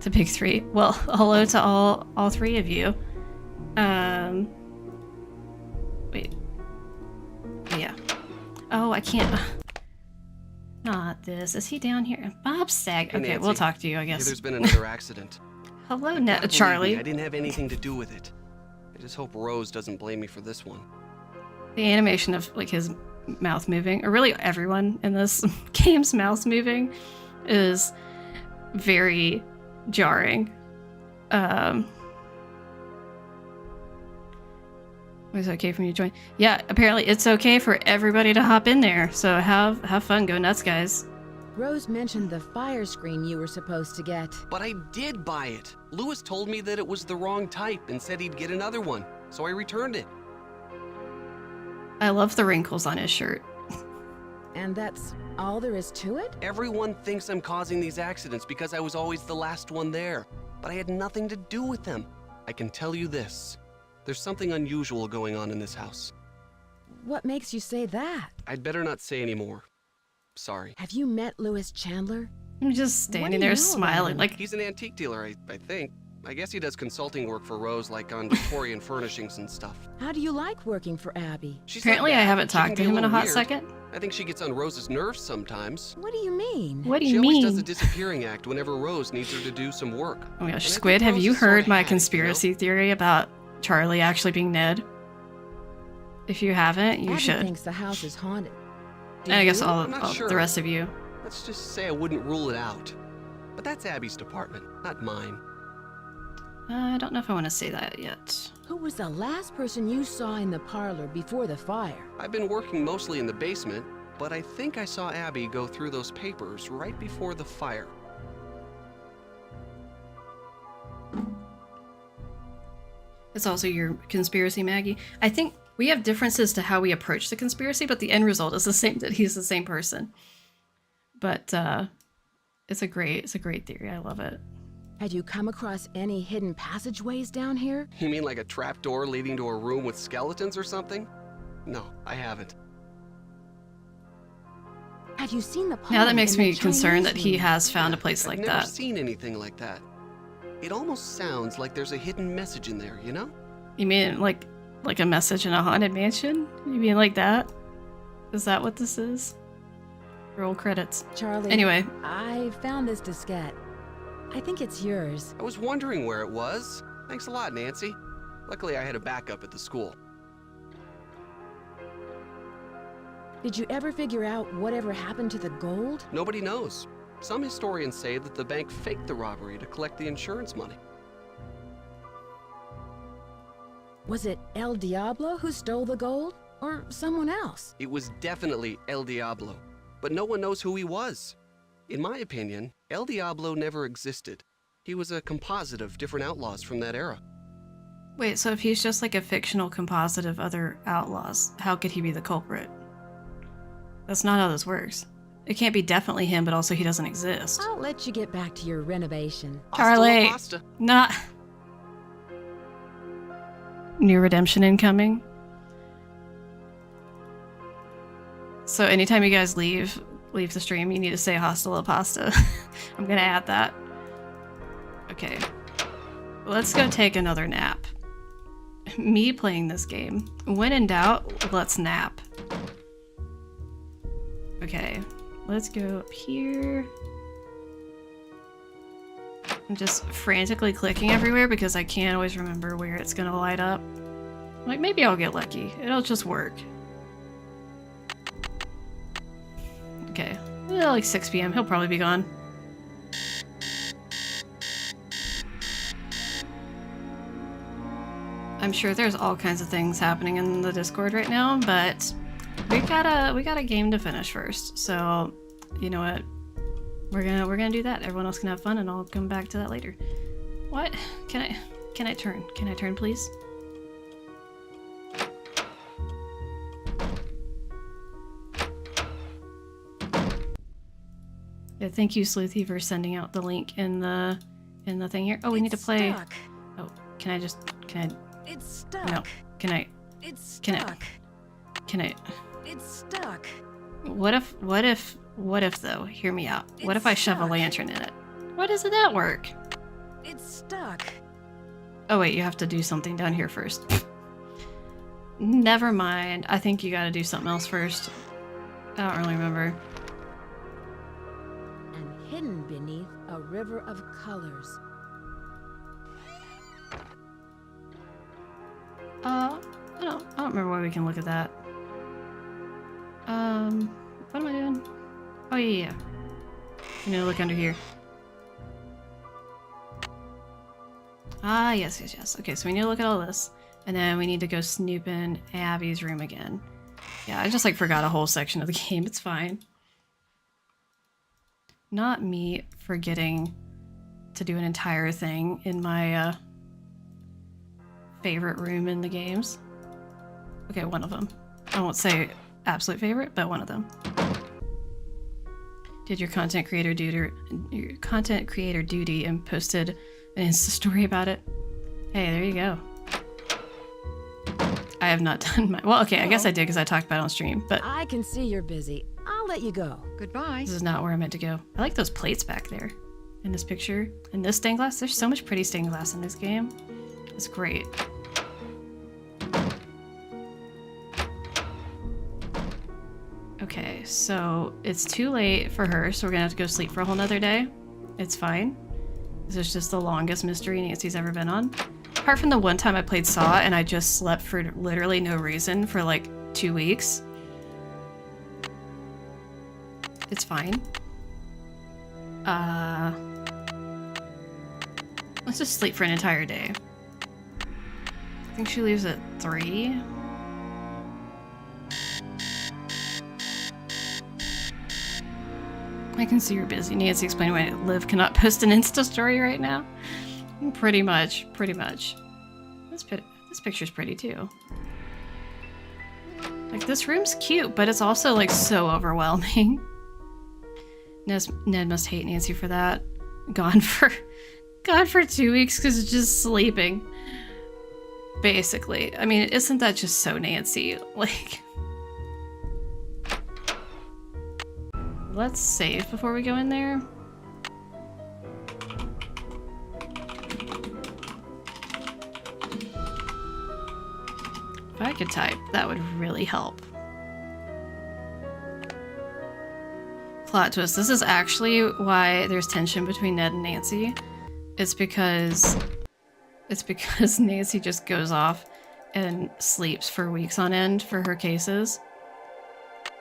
S1: The big three. Well, hello to all three of you. Wait. Yeah. Oh, I can't. Not this. Is he down here? Bob Sag.
S6: Hey,
S1: Okay,
S6: Nancy.
S1: we'll talk to you, I guess.
S6: There's been another accident.
S1: Hello,
S6: Gotta believe
S1: Charlie.
S6: me, I didn't have anything to do with it. I just hope Rose doesn't blame me for this one.
S1: The animation of like his mouth moving, or really everyone in this game's mouth moving, is very jarring. Was it okay for me to join? Yeah, apparently it's okay for everybody to hop in there. So have fun, go nuts, guys.
S2: Rose mentioned the fire screen you were supposed to get.
S6: But I did buy it. Lewis told me that it was the wrong type and said he'd get another one, so I returned it.
S1: I love the wrinkles on his shirt.
S2: And that's all there is to it?
S6: Everyone thinks I'm causing these accidents because I was always the last one there, but I had nothing to do with them. I can tell you this. There's something unusual going on in this house.
S2: What makes you say that?
S6: I'd better not say any more. Sorry.
S2: Have you met Lewis Chandler?
S1: I'm just standing
S2: do you
S1: there
S2: know about
S1: smiling
S2: him?
S1: like
S6: He's an antique dealer, I think. I guess he does consulting work for Rose, like on Victorian furnishings and stuff.
S2: How do you like working for Abby?
S6: She's not
S1: apparently I
S6: bad,
S1: haven't
S6: but she can
S1: talked to
S6: be
S1: him in a
S6: little
S1: hot
S6: weird.
S1: second.
S6: I think she gets on Rose's nerves sometimes.
S2: What do you mean?
S1: What do
S6: She
S1: you
S6: always
S1: mean?
S6: does a disappearing act whenever Rose needs her to do some work.
S1: Oh my
S6: And I
S1: gosh,
S6: think
S1: Squid, have
S6: Rose
S1: you
S6: is sorta
S1: heard my
S6: had it, you know?
S1: conspiracy theory about Charlie actually being Ned? If you haven't, you
S2: Abby
S1: should.
S2: thinks the house is haunted. Do
S1: And I guess
S2: you?
S1: all
S6: I'm not sure.
S1: the rest of you.
S6: Let's just say I wouldn't rule it out. But that's Abby's department, not mine.
S1: I don't know if I want to say that yet.
S2: Who was the last person you saw in the parlor before the fire?
S6: I've been working mostly in the basement, but I think I saw Abby go through those papers right before the fire.
S1: It's also your conspiracy, Maggie. I think we have differences to how we approach the conspiracy, but the end result is the same, that he's the same person. But it's a great theory. I love it.
S2: Had you come across any hidden passageways down here?
S6: You mean like a trapdoor leading to a room with skeletons or something? No, I haven't.
S2: Have you seen the poem
S1: Now that makes
S2: in the
S1: me concerned that
S2: Chinese
S1: he
S2: room?
S1: has found a place
S6: I've
S1: like
S6: never
S1: that.
S6: seen anything like that. It almost sounds like there's a hidden message in there, you know?
S1: You mean like a message in a haunted mansion? You mean like that? Is that what this is? Roll credits.
S2: Charlie,
S1: Anyway.
S2: I found this diskette. I think it's yours.
S6: I was wondering where it was. Thanks a lot, Nancy. Luckily, I had a backup at the school.
S2: Did you ever figure out whatever happened to the gold?
S6: Nobody knows. Some historians say that the bank faked the robbery to collect the insurance money.
S2: Was it El Diablo who stole the gold? Or someone else?
S6: It was definitely El Diablo, but no one knows who he was. In my opinion, El Diablo never existed. He was a composite of different outlaws from that era.
S1: Wait, so if he's just like a fictional composite of other outlaws, how could he be the culprit? That's not how this works. It can't be definitely him, but also he doesn't exist.
S2: I'll let you get back to your renovation.
S6: Hasta la
S1: Charlie!
S6: pasta.
S1: Not... New redemption incoming. So anytime you guys leave the stream, you need to say hasta la pasta. I'm gonna add that. Okay. Let's go take another nap. Me playing this game. When in doubt, let's nap. Okay. Let's go up here. I'm just frantically clicking everywhere because I can't always remember where it's gonna light up. Like, maybe I'll get lucky. It'll just work. Okay. Well, like 6 p.m. He'll probably be gone. I'm sure there's all kinds of things happening in the Discord right now, but we got a game to finish first. So, you know what? We're gonna do that. Everyone else can have fun, and I'll come back to that later. What? Can I turn? Can I turn, please? Yeah, thank you, Sleuthy, for sending out the link in the thing here. Oh, we need to play.
S2: Stuck.
S1: Oh, can Can
S2: It's
S1: I?
S2: stuck.
S1: No. Can I?
S2: It's
S1: Can I-
S2: stuck.
S1: Can I?
S2: It's stuck.
S1: What if though? Hear me out. What
S2: It's
S1: if I shove a
S2: stuck.
S1: lantern in it? Why doesn't that work?
S2: It's stuck.
S1: Oh wait, you have to do something down here first. Never mind. I think you gotta do something else first. I don't really remember.
S2: And hidden beneath a river of colors.
S1: I don't remember why we can look at that. What am I doing? Oh yeah. You need to look under here. Ah, yes. Okay, so we need to look at all this. And then we need to go snoop in Abby's room again. Yeah, I just like forgot a whole section of the game. It's fine. Not me forgetting to do an entire thing in my favorite room in the games. Okay, one of them. I won't say absolute favorite, but one of them. Did your content creator duty and posted an Insta story about it? Hey, there you go. I have not done my. Well, okay, I guess I did because I talked about it on stream, but
S2: I can see you're busy. I'll let you go.
S4: Goodbye.
S1: this is not where I meant to go. I like those plates back there in this picture. And this stained glass. There's so much pretty stained glass in this game. It's great. Okay, so it's too late for her, so we're gonna have to go sleep for a whole nother day. It's fine. This is just the longest mystery Nancy's ever been on. Apart from the one time I played Saw and I just slept for literally no reason for like 2 weeks. It's fine. Let's just sleep for an entire day. I think she leaves at 3. I can see you're busy. Nancy explained why Liv cannot post an Insta story right now. Pretty much. This picture's pretty too. Like, this room's cute, but it's also like so overwhelming. Ned must hate Nancy for that. Gone for 2 weeks because it's just sleeping. Basically. I mean, isn't that just so Nancy? Like, let's save before we go in there. If I could type, that would really help. Plot twist. This is actually why there's tension between Ned and Nancy. It's because Nancy just goes off and sleeps for weeks on end for her cases.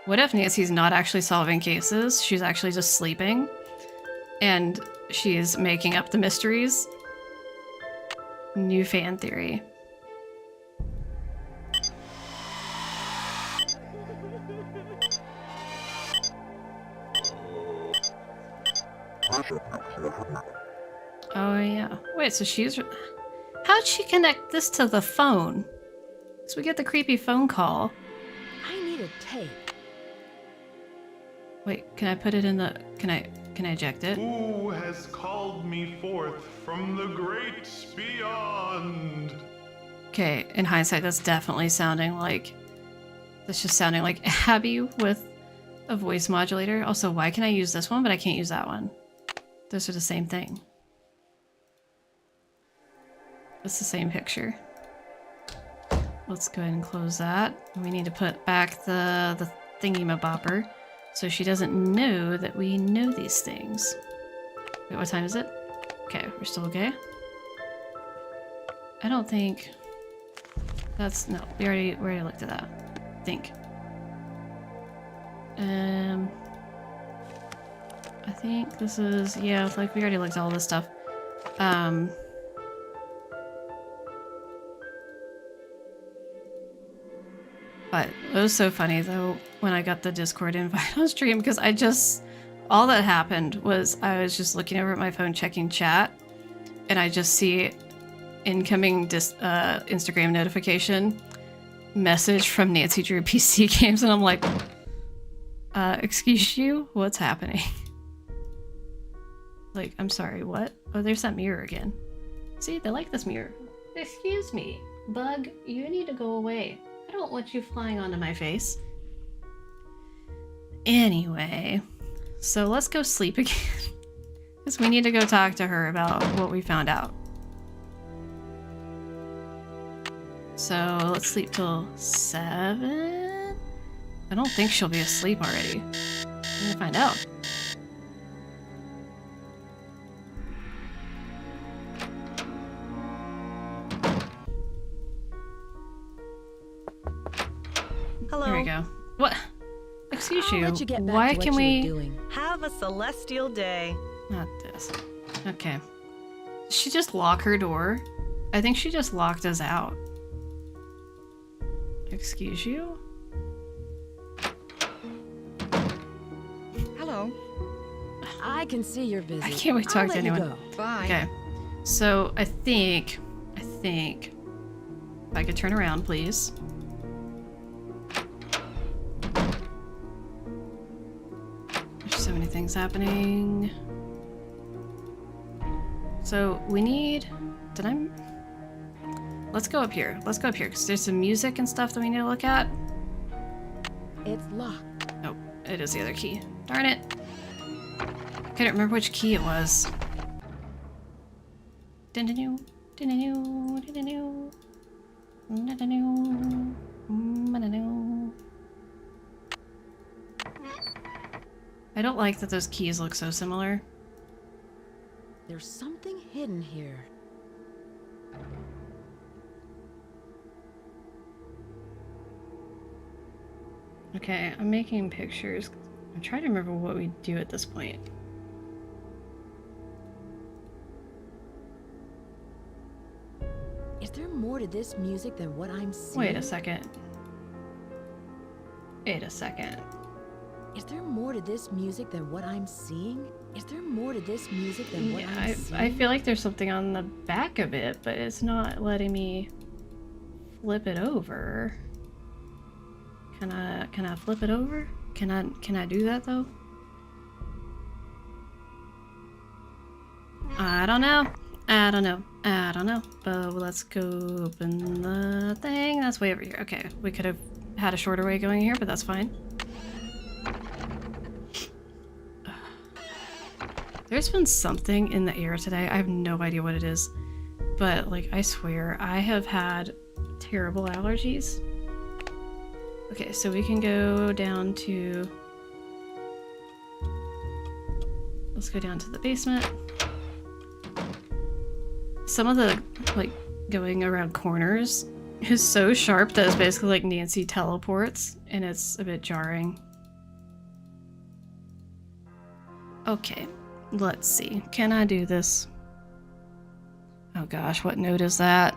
S1: What if Nancy's not actually solving cases? She's actually just sleeping and she's making up the mysteries? New fan theory. Oh yeah. Wait, so she's... How'd she connect this to the phone? So we get the creepy phone call.
S2: I need a tape.
S1: Wait, can I put it in the... Can I eject it?
S7: Who has called me forth from the great beyond?
S1: Okay, in hindsight, that's definitely sounding like... That's just sounding like Abby with a voice modulator. Also, why can I use this one, but I can't use that one? Those are the same thing. It's the same picture. Let's go ahead and close that. We need to put back the thingy-mabopper so she doesn't know that we know these things. Wait, what time is it? Okay, we're still okay. I don't think that's... No, we already looked at that. I think. I think this is... Yeah, like we already looked at all this stuff. But it was so funny though when I got the Discord invite on stream because all that happened was I was just looking over at my phone checking chat and I just see incoming Instagram notification message from Nancy Drew PC Games and I'm like, excuse you? What's happening? Like, I'm sorry, what? Oh, there's that mirror again. See, they like this mirror. Excuse me, bug, you need to go away. I don't want you flying onto my face. Anyway, so let's go sleep again. Because we need to go talk to her about what we found out. So let's sleep till 7? I don't think she'll be asleep already. I'm gonna find out.
S5: Hello.
S1: Here we go. What? Excuse
S2: I'll
S1: you.
S2: let you get back
S1: Why
S2: to what
S1: can
S2: you were
S1: we?
S2: doing.
S5: Have a celestial day.
S1: Not this. Okay. Did she just lock her door? I think she just locked us out. Excuse you?
S4: Hello.
S2: I can see you're busy.
S1: I can't wait to
S2: I'll
S1: talk to
S2: let you
S1: anyone.
S2: go.
S4: Bye.
S1: Okay. So I think if I could turn around, please. There's so many things happening. So we need. Let's go up here. Let's go up here because there's some music and stuff that we need to look at.
S2: It's locked.
S1: Nope, it is the other key. Darn it. I couldn't remember which key it was. Dun-dun-doo, dun-dun-doo, dun-dun-doo, dun-dun-doo, dun-dun-doo. I don't like that those keys look so similar.
S2: There's something hidden here.
S1: Okay, I'm making pictures. I'm trying to remember what we do at this point.
S2: Is there more to this music than what I'm seeing?
S1: Wait a second. Wait a second.
S2: Is there more to this music than what I'm seeing? Is there more to this music than what
S1: Yeah,
S2: I'm seeing?
S1: I feel like there's something on the back of it, but it's not letting me flip it over. Can I flip it over? Can I do that though? I don't know. I don't know. But let's go open the thing. That's way over here. Okay, we could have had a shorter way going here, but that's fine. There's been something in the air today. I have no idea what it is. But, like, I swear, I have had terrible allergies. Okay, so we can go down to... Let's go down to the basement. Some of the, like, going around corners is so sharp that it's basically like Nancy teleports, and it's a bit jarring. Okay, let's see. Can I do this? Oh gosh, what note is that?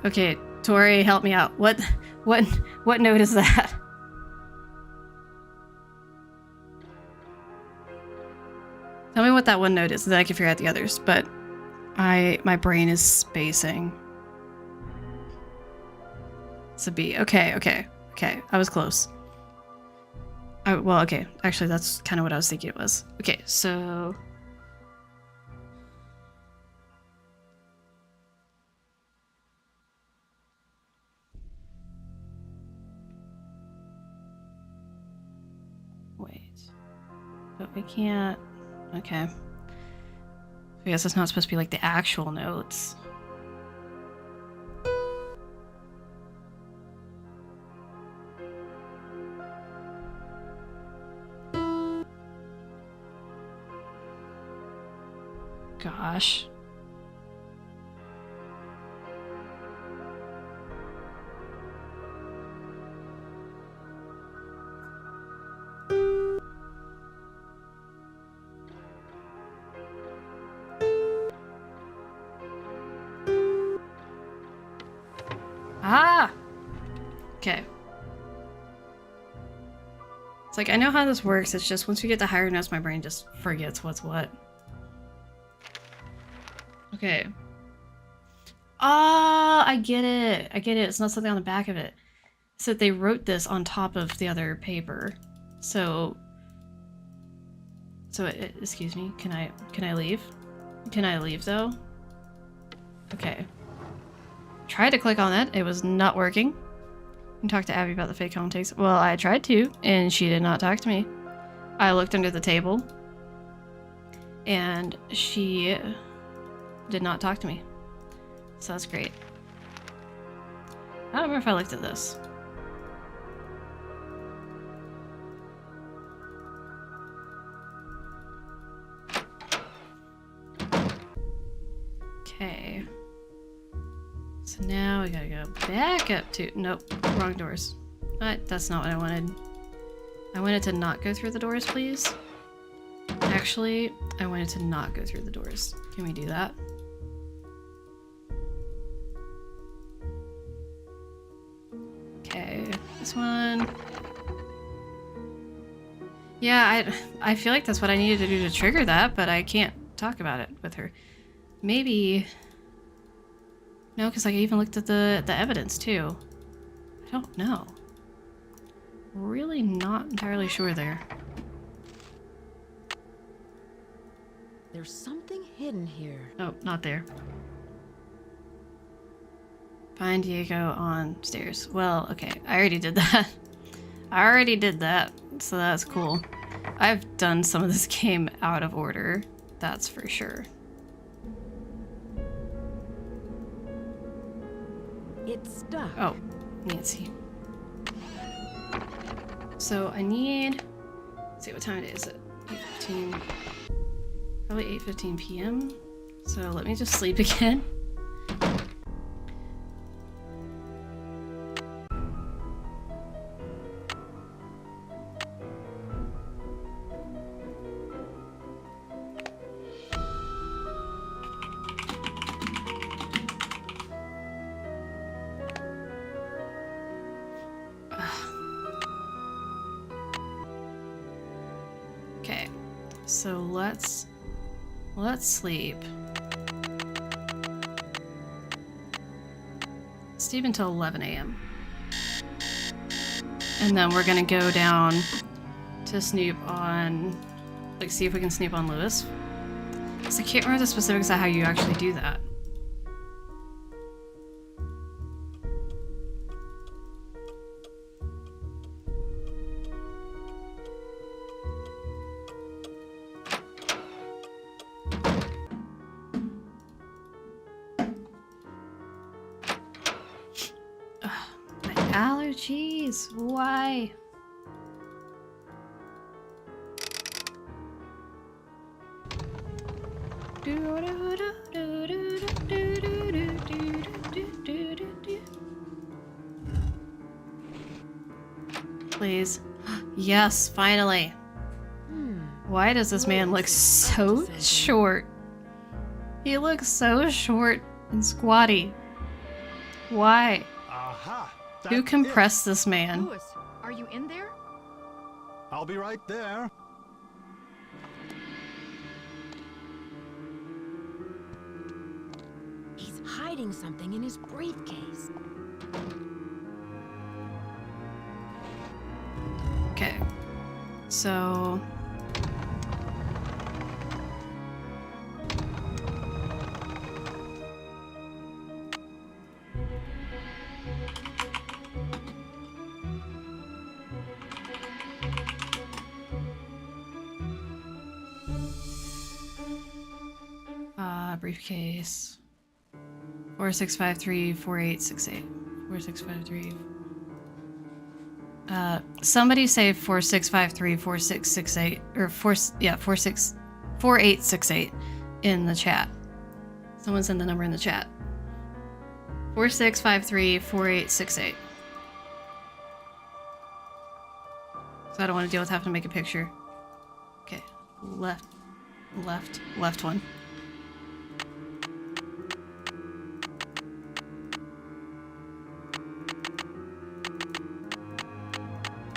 S1: Okay, Tori, help me out. What note is that? Tell me what that one note is, so that I can figure out the others, but my brain is spacing. It's a B. Okay. I was close. Well, okay. Actually, that's kind of what I was thinking it was. Okay, so... Wait. But we can't... Okay. I guess it's not supposed to be like the actual notes. Gosh. Ah! Okay. It's like, I know how this works, it's just once we get to higher notes, my brain just forgets what's what. Okay. Ah, I get it. I get it. It's not something on the back of it. So they wrote this on top of the other paper. So excuse me. Can I leave? Can I leave though? Okay. Tried to click on that. It was not working. You can talk to Abby about the fake home takes. Well, I tried to, and she did not talk to me. I looked under the table, and she did not talk to me. So that's great. I don't remember if I looked at this. Okay. So now we gotta go back up to... Nope, wrong doors. That's not what I wanted. I wanted to not go through the doors, please. Actually, I wanted to not go through the doors. Can we do that? Okay, this one. Yeah, I feel like that's what I needed to do to trigger that, but I can't talk about it with her. Maybe... No, because I even looked at the evidence too. I don't know. Really not entirely sure there.
S2: There's something hidden here.
S1: Oh, not there. Find Diego on stairs. Well, okay. I already did that. I already did that. So that's cool. I've done some of this game out of order. That's for sure.
S2: It's stuck.
S1: Oh, Nancy. So I need... Let's see, what time it is? 8:15. Probably 8:15 p.m. So let me just sleep again. Okay, so let's sleep. Sleep until 11 a.m. And then we're gonna go down to snoop on, like, see if we can snoop on Lewis. So I can't remember the specifics of how you actually do that. Allergies, why? Please. Yes, finally. Why does this man look so short? He looks so short and squatty. Why?
S3: Aha!
S1: Who
S3: That's
S1: compressed this man?
S4: Lewis, are you in there?
S3: it. I'll be right there.
S2: He's hiding something in his briefcase.
S1: Okay. So... briefcase. 4653-4868. 4653. Somebody say 4653-4668 or 4868 in the chat. Someone send the number in the chat. 4653-4868. So I don't want to deal with having to make a picture. Okay, left one.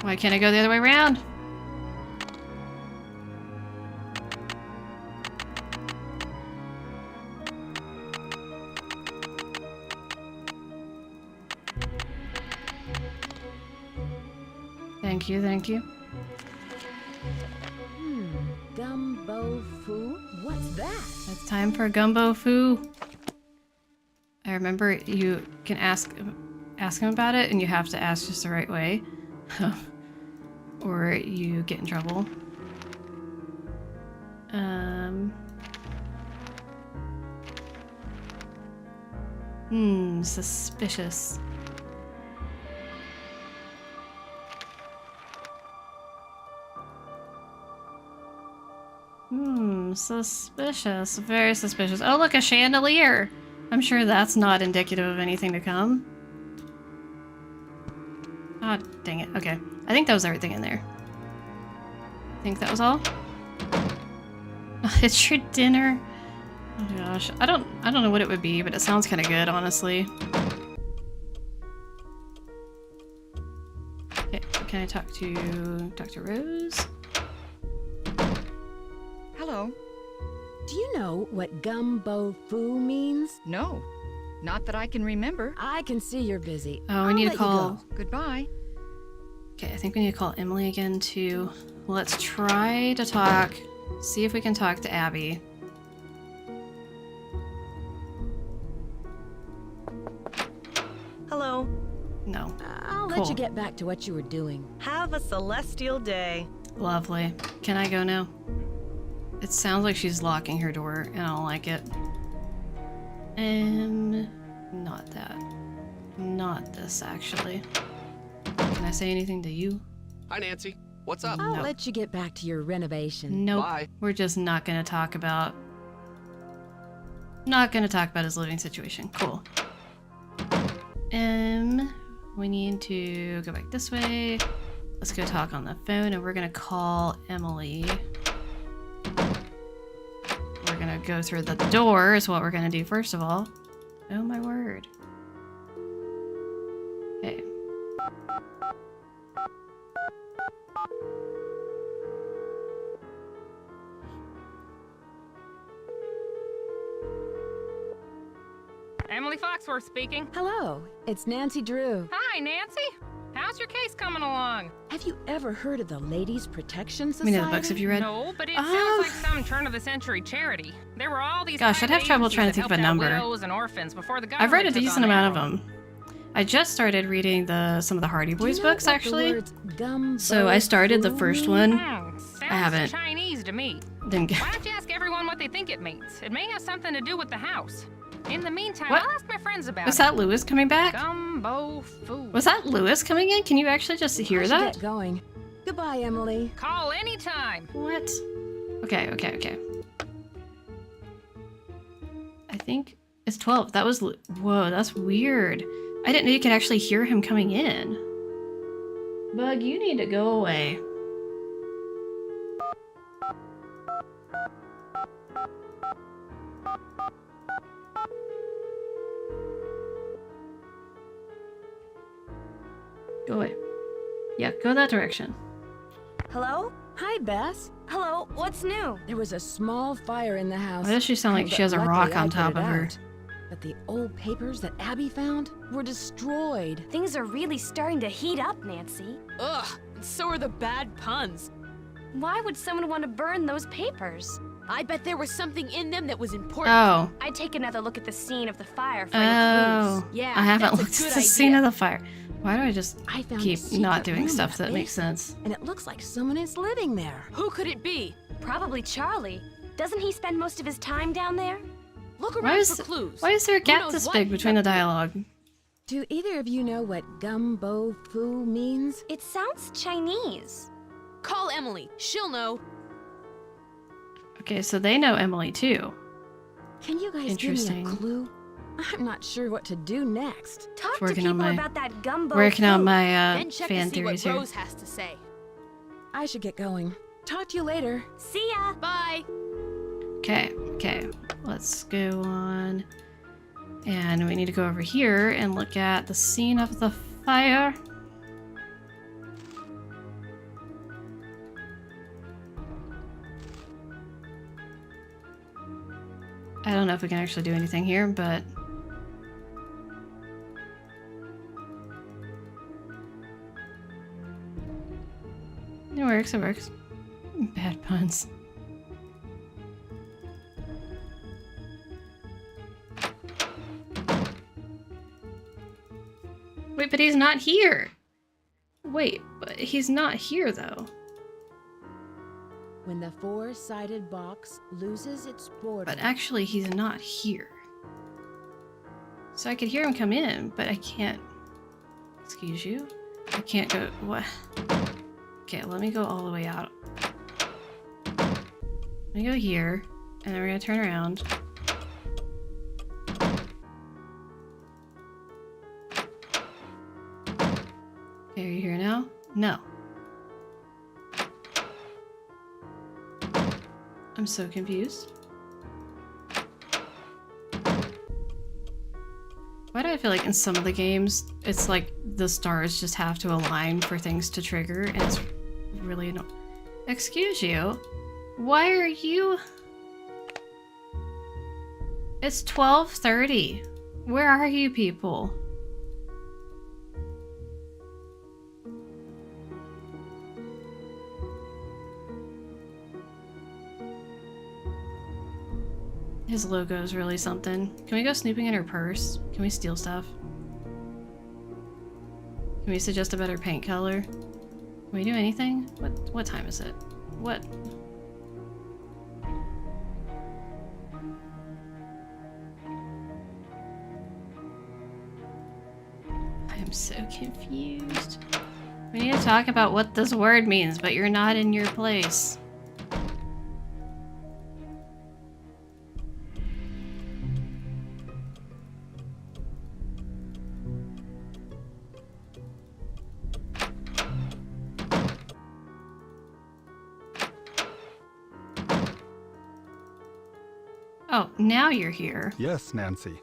S1: Why can't I go the other way around? Thank you, thank you.
S2: Gumbo foo? What's that?
S1: It's time for gumbo foo. I remember you can ask him about it, and you have to ask just the right way, or you get in trouble. Suspicious. Suspicious. Very suspicious. Oh, look, a chandelier! I'm sure that's not indicative of anything to come. Ah, oh, dang it. Okay. I think that was everything in there. I think that was all. It's your dinner. Oh gosh. I don't know what it would be, but it sounds kind of good, honestly. Okay, can I talk to Dr. Rose?
S4: Hello.
S2: Do you know what gumbo foo means?
S4: No. Not that I can remember.
S2: I can see you're busy.
S1: Oh, we
S2: I'll
S1: need
S2: let
S1: to
S2: you
S1: call...
S2: go.
S4: Goodbye.
S1: Okay, I think we need to call Emily again too. Let's try to talk. See if we can talk to Abby.
S5: Hello.
S1: No.
S2: I'll let
S1: Cool.
S2: you get back to what you were doing.
S5: Have a celestial day.
S1: Lovely. Can I go now? It sounds like she's locking her door, and I don't like it. Not that. Not this, actually. Can I say anything to you?
S6: Hi, Nancy. What's up?
S2: I'll
S1: No.
S2: let you get back to your renovation.
S1: Nope.
S6: Bye.
S1: We're just not gonna talk about... Not gonna talk about his living situation. Cool. We need to go back this way. Let's go talk on the phone, and we're gonna call Emily. We're gonna go through the door is what we're gonna do first of all. Oh my word. Okay.
S8: Emily Foxworth speaking.
S2: Hello, it's Nancy Drew.
S8: Hi, Nancy. How's your case coming along?
S2: Have you ever heard of the Ladies Protection
S1: How
S2: Society?
S1: many of the books have you read?
S8: No, but it sounds like some turn-of-the-century charity. There were all these.
S1: Gosh, I'd have trouble trying to think of a number.
S8: Widows and orphans before the
S1: I've read a
S8: government took
S1: decent
S8: on
S1: amount of
S8: that role.
S1: them. I just started reading some of the Hardy
S2: Do you
S1: Boys
S2: know
S1: books,
S2: what the
S1: actually.
S2: words gumbo
S1: So I started the
S2: foo
S1: first
S2: mean?
S1: one.
S8: Sounds
S1: haven't.
S8: Chinese to me.
S1: Didn't get...
S8: Why don't you ask everyone what they think it means? It may have something to do with the house. In the meantime,
S1: What?
S8: I'll ask my friends about
S1: Was
S8: it.
S1: that Lewis coming back?
S8: Gumbo food.
S1: Was that Lewis coming in? Can you actually just hear
S2: I should
S1: that?
S2: get going. Goodbye, Emily.
S8: Call anytime.
S1: What? Okay. I think it's 12. That was... Whoa, that's weird. I didn't know you could actually hear him coming in. Bug, you need to go away. Go away. Yeah, go that direction.
S9: Hello?
S2: Hi, Bess.
S9: Hello, what's new?
S2: There was a small fire in the house.
S1: Why does she sound like
S2: but
S1: she has a
S2: luckily
S1: rock
S2: I
S1: on
S2: put
S1: top
S2: it
S1: of her?
S2: out. But the old papers that Abby found were destroyed.
S9: Things are really starting to heat up, Nancy.
S10: Ugh, and so are the bad puns.
S9: Why would someone want to burn those papers?
S10: I bet there was something in them that was important.
S1: Oh.
S9: I'd take another look at the scene of the fire for
S1: Oh.
S9: any clues.
S10: Yeah,
S1: I haven't
S10: that's a
S1: looked at
S10: good
S1: the scene
S10: idea.
S1: of the fire. Why do I just
S2: I found
S1: keep
S2: a secret
S1: not doing
S2: room in
S1: stuff
S2: the
S1: that makes
S2: basement,
S1: sense?
S2: and it looks like someone is living there.
S10: Who could it be?
S9: Probably Charlie. Doesn't he spend most of his time down there?
S10: Look
S1: Why
S10: around
S1: is,
S10: for clues.
S1: why is there a
S10: Who
S1: gap
S10: knows
S1: this
S10: what
S1: big
S10: he's
S1: between the
S10: up to?
S1: dialogue?
S2: Do either of you know what gumbo foo means?
S9: It sounds Chinese.
S10: Call Emily. She'll know.
S1: Okay, so they know Emily too.
S2: Can you guys give me
S1: Interesting.
S2: a clue? I'm not sure what to do next.
S9: Talk to
S1: Working
S9: people
S1: on my-
S9: about that gumbo
S1: Working on
S9: food.
S1: my
S10: Then check
S1: fan
S10: to see
S1: theories
S10: what
S1: here.
S10: Rose has to say.
S2: I should get going. Talk to you later.
S9: See ya.
S10: Bye.
S1: Okay. Let's go on. And we need to go over here and look at the scene of the fire. I don't know if we can actually do anything here, but... It works, it works. Bad puns. Wait, but he's not here! Wait, but he's not here, though.
S2: When the four-sided box loses its border...
S1: But actually, he's not here. So I could hear him come in, but I can't... Excuse you? I can't go... What? Okay, let me go all the way out. Let me go here, and then we're gonna turn around. Okay, are you here now? No. I'm so confused. Why do I feel like in some of the games, it's like the stars just have to align for things to trigger, and it's really annoying. Excuse you? Why are you... It's 12:30. Where are you people? His logo is really something. Can we go snooping in her purse? Can we steal stuff? Can we suggest a better paint color? Can we do anything? What time is it? What? I am so confused. We need to talk about what this word means, but you're not in your place. Oh, now you're here.
S3: Yes, Nancy.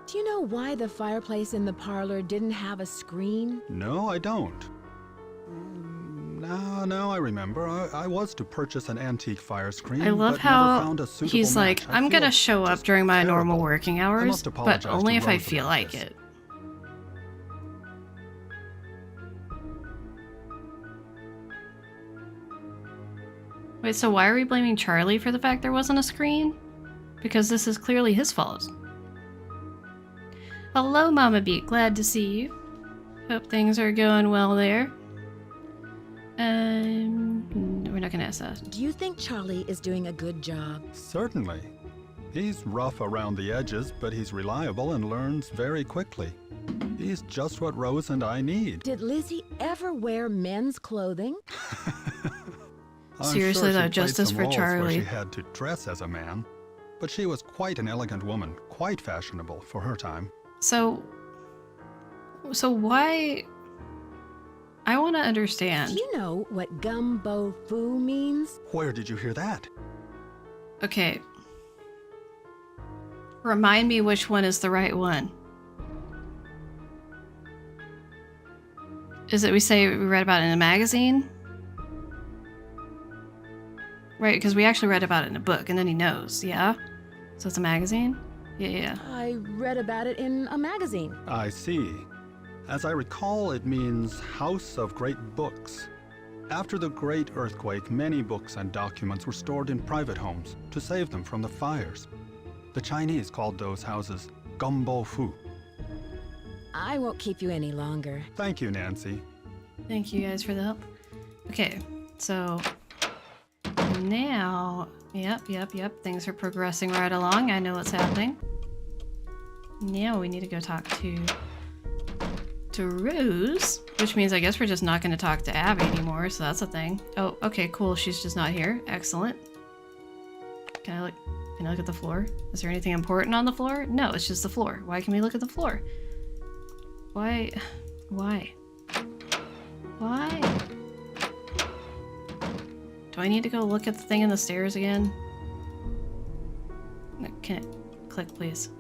S2: Do you know why the fireplace in the parlor didn't have a screen?
S3: No, I don't. Now I remember. I was to purchase an antique fire screen,
S1: I love
S3: but
S1: how
S3: never found a suitable
S1: he's like,
S3: match. I
S1: I'm gonna
S3: feel
S1: show up
S3: just
S1: during my
S3: terrible.
S1: normal working hours,
S3: must apologize
S1: but only
S3: to
S1: if I
S3: Rose
S1: feel
S3: about
S1: like
S3: this.
S1: it. Wait, so why are we blaming Charlie for the fact there wasn't a screen? Because this is clearly his fault. Hello, Mama Beat. Glad to see you. Hope things are going well there. We're not gonna ask that.
S2: Do you think Charlie is doing a good job?
S3: Certainly. He's rough around the edges, but he's reliable and learns very quickly. He's just what Rose and I need.
S2: Did Lizzie ever wear men's clothing?
S3: I'm
S1: Seriously,
S3: sure she
S1: though,
S3: played
S1: justice
S3: some
S1: for
S3: roles where
S1: Charlie.
S3: she had to dress as a man, but she was quite an elegant woman, quite fashionable for her time.
S1: So why... I want to
S2: Do
S1: understand.
S2: you know what gumbo foo means?
S3: Where did you hear that?
S1: Okay. Remind me which one is the right one. Is it we say we read about it in a magazine? Right, because we actually read about it in a book, and then he knows, yeah? So it's a magazine? Yeah.
S2: I read about it in a magazine.
S3: I see. As I recall, it means House of Great Books. After the Great Earthquake, many books and documents were stored in private homes to save them from the fires. The Chinese called those houses gumbo fu.
S2: I won't keep you any longer.
S3: Thank you, Nancy.
S1: Thank you guys for the help. Okay, so now, yep, things are progressing right along. I know what's happening. Now we need to go talk to Rose, which means I guess we're just not going to talk to Abby anymore, so that's a thing. Oh, okay, cool. She's just not here. Excellent. Can I look at the floor? Is there anything important on the floor? No, it's just the floor. Why can we look at the floor? Why? Do I need to go look at the thing in the stairs again? No, can it click, please?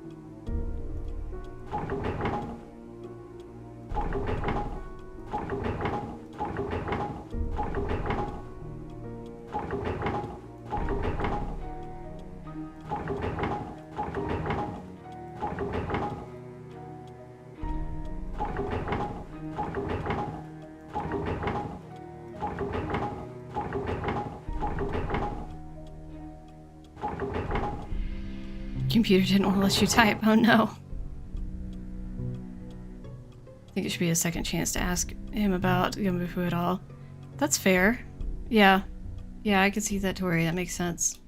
S1: computer didn't want to let you type. Oh no. I think it should be a second chance to ask him about Gumbo Fu at all. That's fair. Yeah. Yeah, I can see that, Tori. That makes sense.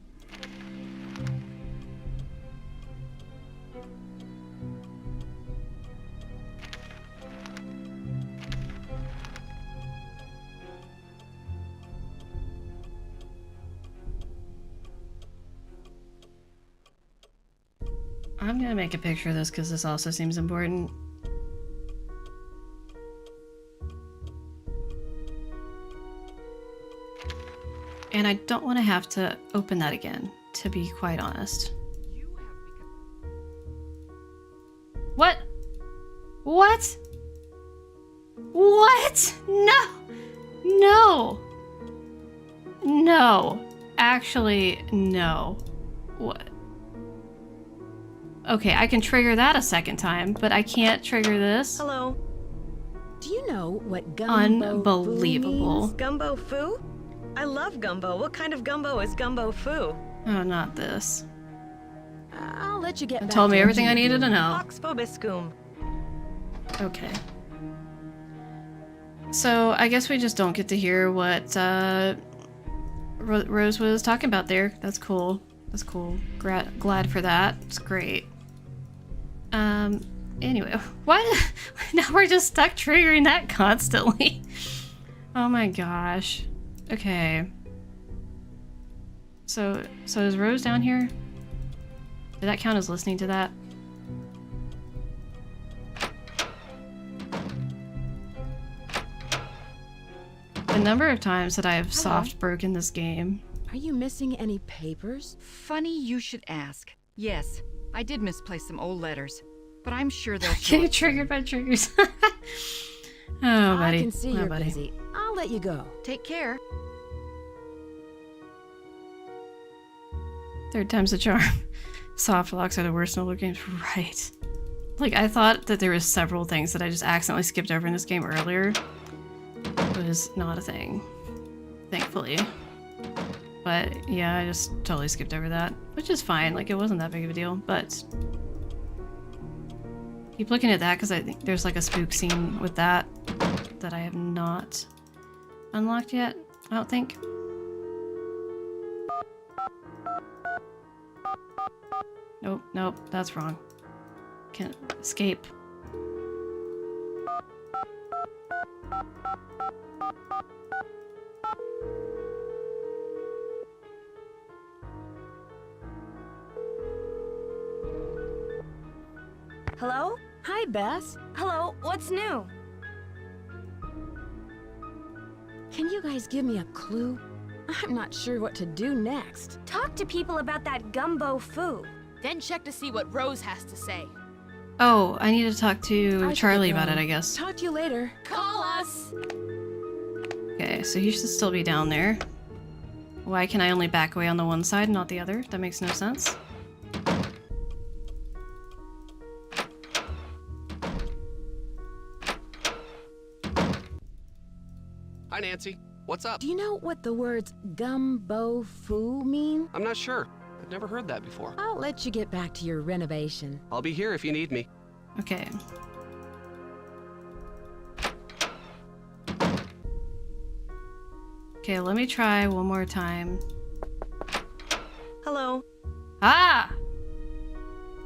S1: I'm gonna make a picture of this because this also seems important. And I don't want to have to open that again, to be quite honest. What? What? What? No! No! No. Actually, no. What? Okay, I can trigger that a second time, but I can't trigger this.
S5: Hello.
S2: Do you know what gumbo
S1: Unbelievable.
S2: means?
S5: Gumbo Fu? I love gumbo. What kind of gumbo is Gumbo Fu?
S1: Oh, not this.
S2: I'll let you get back
S1: Told
S2: to
S1: me
S2: what
S1: everything
S2: you
S1: I
S2: were
S1: needed to
S2: doing.
S1: know.
S5: Ox Vobiscum.
S1: Okay. So, I guess we just don't get to hear what Rose was talking about there. That's cool. That's cool. Glad for that. It's great. Anyway, why? Now we're just stuck triggering that constantly. Oh my gosh. Okay. So is Rose down here? Did that count as listening to that? The number of times that I have soft broken this game.
S2: Are you missing any papers?
S4: Funny you should ask. Yes, I did misplace some old letters, but I'm sure they'll show
S1: Getting
S4: up
S1: triggered by triggers. Oh, buddy.
S2: I can see
S1: Oh,
S2: you're
S1: buddy.
S2: busy. I'll let you go.
S4: Take care.
S1: Third time's the charm. Soft locks are the worst in older games. Right. Like, I thought that there was several things that I just accidentally skipped over in this game earlier. It was not a thing. Thankfully. But, yeah, I just totally skipped over that. Which is fine. Like, it wasn't that big of a deal. But keep looking at that because I think there's, like, a spook scene with that I have not unlocked yet. I don't think. Nope, nope, that's wrong. Can't escape.
S9: Hello?
S2: Hi, Bess.
S9: Hello, what's new?
S2: Can you guys give me a clue? I'm not sure what to do next.
S9: Talk to people about that Gumbo Fu.
S10: Then check to see what Rose has to say.
S1: Oh, I need to talk
S2: I
S1: to
S2: should
S1: Charlie
S2: get
S1: about it,
S2: going.
S1: I guess.
S2: Talk to you later.
S10: Call us!
S1: Okay, so he should still be down there. Why can I only back away on the one side and not the other? That makes no sense.
S6: Hi, Nancy. What's up?
S2: Do you know what the words gumbo fu mean?
S6: I'm not sure. I've never heard that before.
S2: I'll let you get back to your renovation.
S6: I'll be here if you need me.
S1: Okay. Okay, let me try one more time.
S5: Hello.
S1: Ah!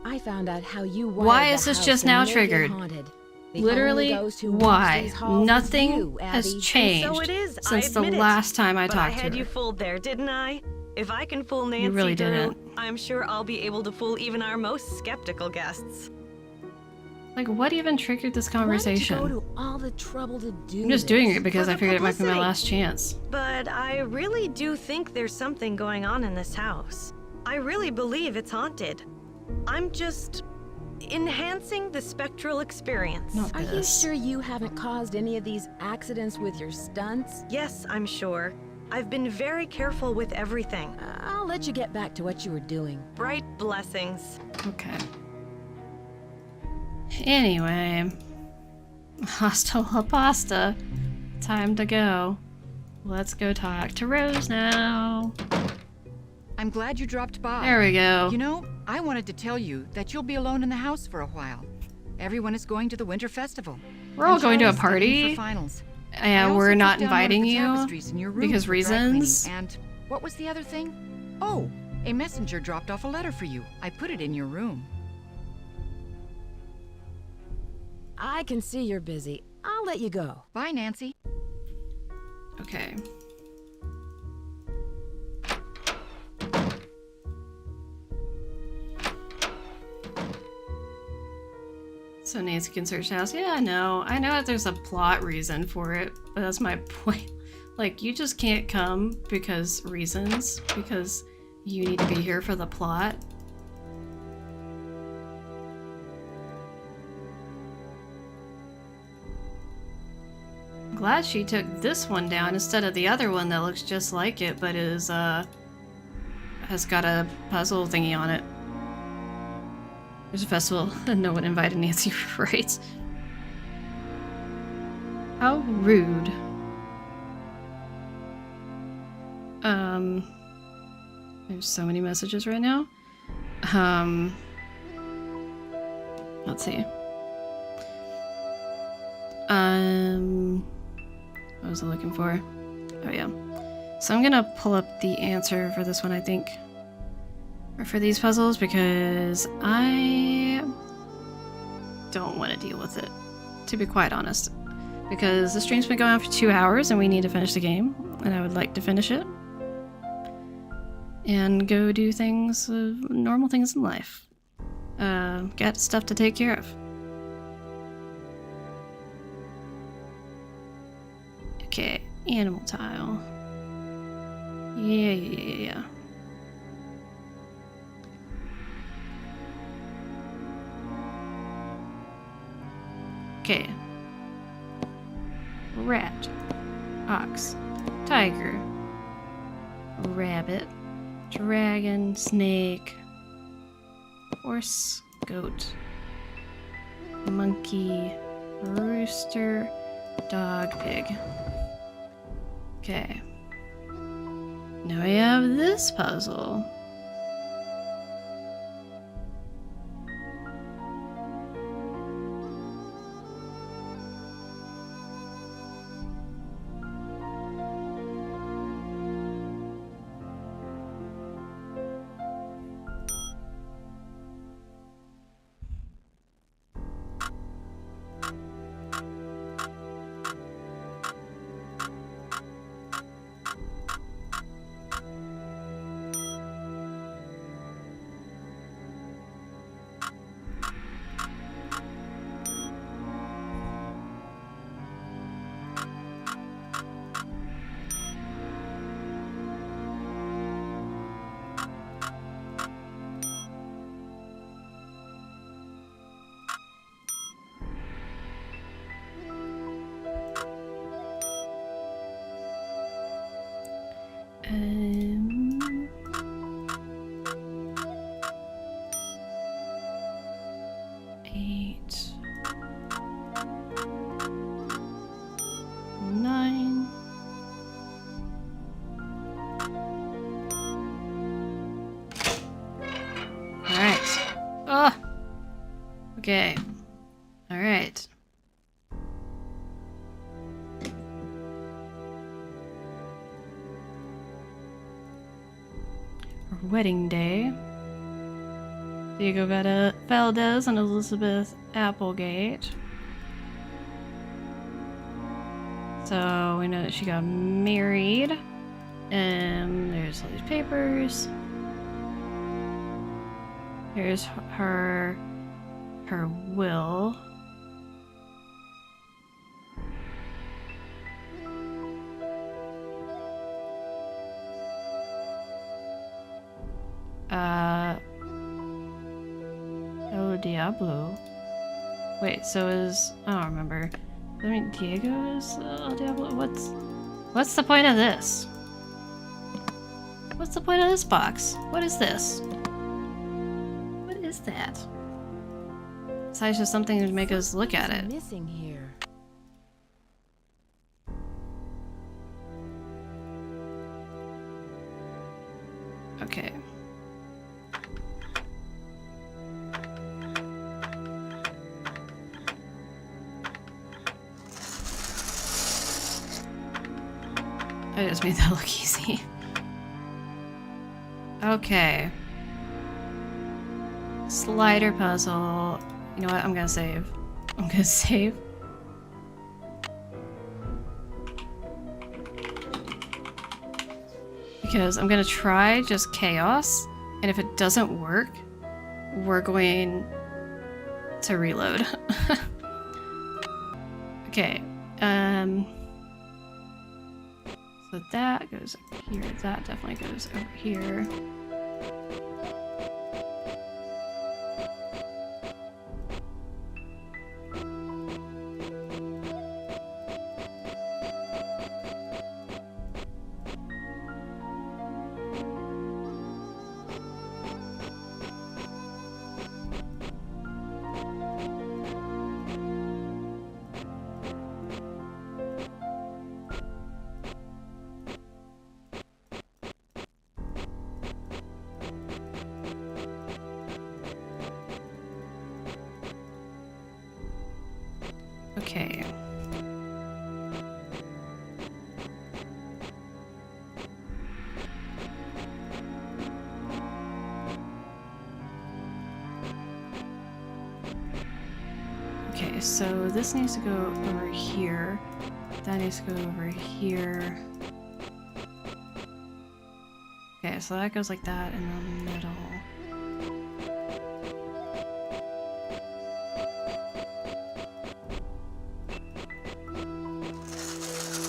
S2: I found out how you wired
S1: Why
S2: the
S1: is this
S2: house
S1: just
S2: to
S1: now
S2: make it
S1: triggered?
S2: haunted. The
S1: Literally,
S2: only ghost who walks
S1: why?
S2: these halls is
S1: Nothing
S2: you,
S1: has
S2: Abby.
S1: changed
S5: So it is.
S1: since
S5: I
S1: the
S5: admit it.
S1: last time I
S5: But I
S1: talked to
S5: had
S1: her.
S5: you fooled there, didn't I? If I can fool Nancy
S1: really
S5: Drew,
S1: didn't.
S5: I'm sure I'll be able to fool even our most skeptical guests.
S1: Like, what even triggered this
S2: Why did you
S1: conversation?
S2: go to all the trouble to do
S1: I'm just
S2: this?
S1: doing it because
S5: For
S1: I
S5: the
S1: figured it might be my
S5: publicity.
S1: last chance.
S5: But I really do think there's something going on in this house. I really believe it's haunted. I'm just enhancing the spectral experience.
S1: Not
S2: Are you
S1: this.
S2: sure you haven't caused any of these accidents with your stunts?
S5: Yes, I'm sure. I've been very careful with everything.
S2: I'll let you get back to what you were doing.
S5: Bright blessings.
S1: Okay. Anyway. Hasta la pasta. Time to go. Let's go talk to Rose now.
S4: I'm glad you dropped by.
S1: There we go.
S4: You know, I wanted to tell you that you'll be alone in the house for a while. Everyone is going to the Winter Festival.
S1: We're all
S4: And
S1: going to a
S4: Charlie's studying
S1: party.
S4: for finals. I
S1: Yeah,
S4: also
S1: we're
S4: took
S1: not
S4: down one of
S1: inviting
S4: the
S1: you
S4: tapestries in your room
S1: because
S4: for dry cleaning.
S1: reasons.
S4: And what was the other thing? Oh, a messenger dropped off a letter for you. I put it in your room.
S2: I can see you're busy. I'll let you go.
S4: Bye, Nancy.
S1: Okay. So Nancy can search the house. Yeah, I know that there's a plot reason for it, but that's my point. Like, you just can't come because reasons, because you need to be here for the plot. I'm glad she took this one down instead of the other one that looks just like it, but is, has got a puzzle thingy on it. There's a festival and no one invited Nancy, right? How rude. There's so many messages right now. Let's see. What was I looking for? Oh yeah. So I'm gonna pull up the answer for this one, I think. Or for these puzzles, because I don't want to deal with it, to be quite honest. Because the stream's been going on for 2 hours and we need to finish the game, and I would like to finish it. And go do things, normal things in life. Got stuff to take care of. Okay, animal tile. Yeah. Okay. Rat. Ox. Tiger. Rabbit. Dragon. Snake. Horse. Goat. Monkey. Rooster. Dog. Pig. Okay. Now we have this puzzle. Eight, 9. All right. Oh. Okay. All right. Wedding day. Diego Valdez and Elizabeth Applegate. So we know that she got married. And there's all these papers. Here's her will. El Diablo. Wait, so is... I don't remember. I mean, Diego is El Diablo? What's the point of this? What's the point of this box? What is this? What is that? Besides just something to make us look at it.
S2: Missing here.
S1: Okay. I just made that look easy. Okay. Slider puzzle. You know what? I'm gonna save. I'm gonna save. Because I'm gonna try just chaos, and if it doesn't work, we're going to reload. Okay, so that goes up here, that definitely goes over here. Okay. Okay, so this needs to go over here. That needs to go over here. Okay, so that goes like that in the middle.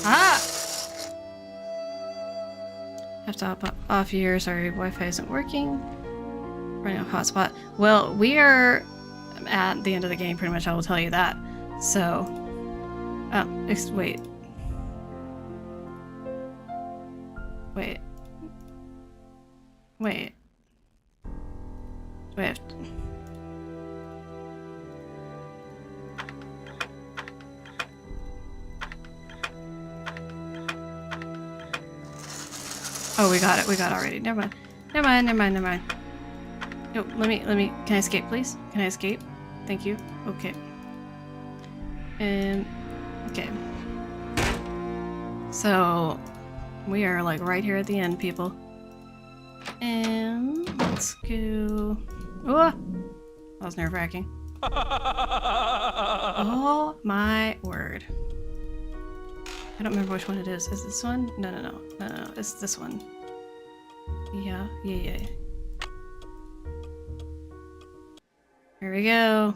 S1: Ah! Have to hop off here. Sorry, Wi-Fi isn't working. Running a hotspot. Well, we are at the end of the game, pretty much. I will tell you that. So, wait. Wait. Wait. Wait. Oh, we got it. We got it already. Never mind. Never mind. Never mind. Never mind. No, let me. Can I escape, please? Can I escape? Thank you. Okay. Okay. So, we are like right here at the end, people. And let's go. Oh, that was nerve-wracking. Oh my word. I don't remember which one it is. Is this one? No. It's this one. Yeah. Here we go.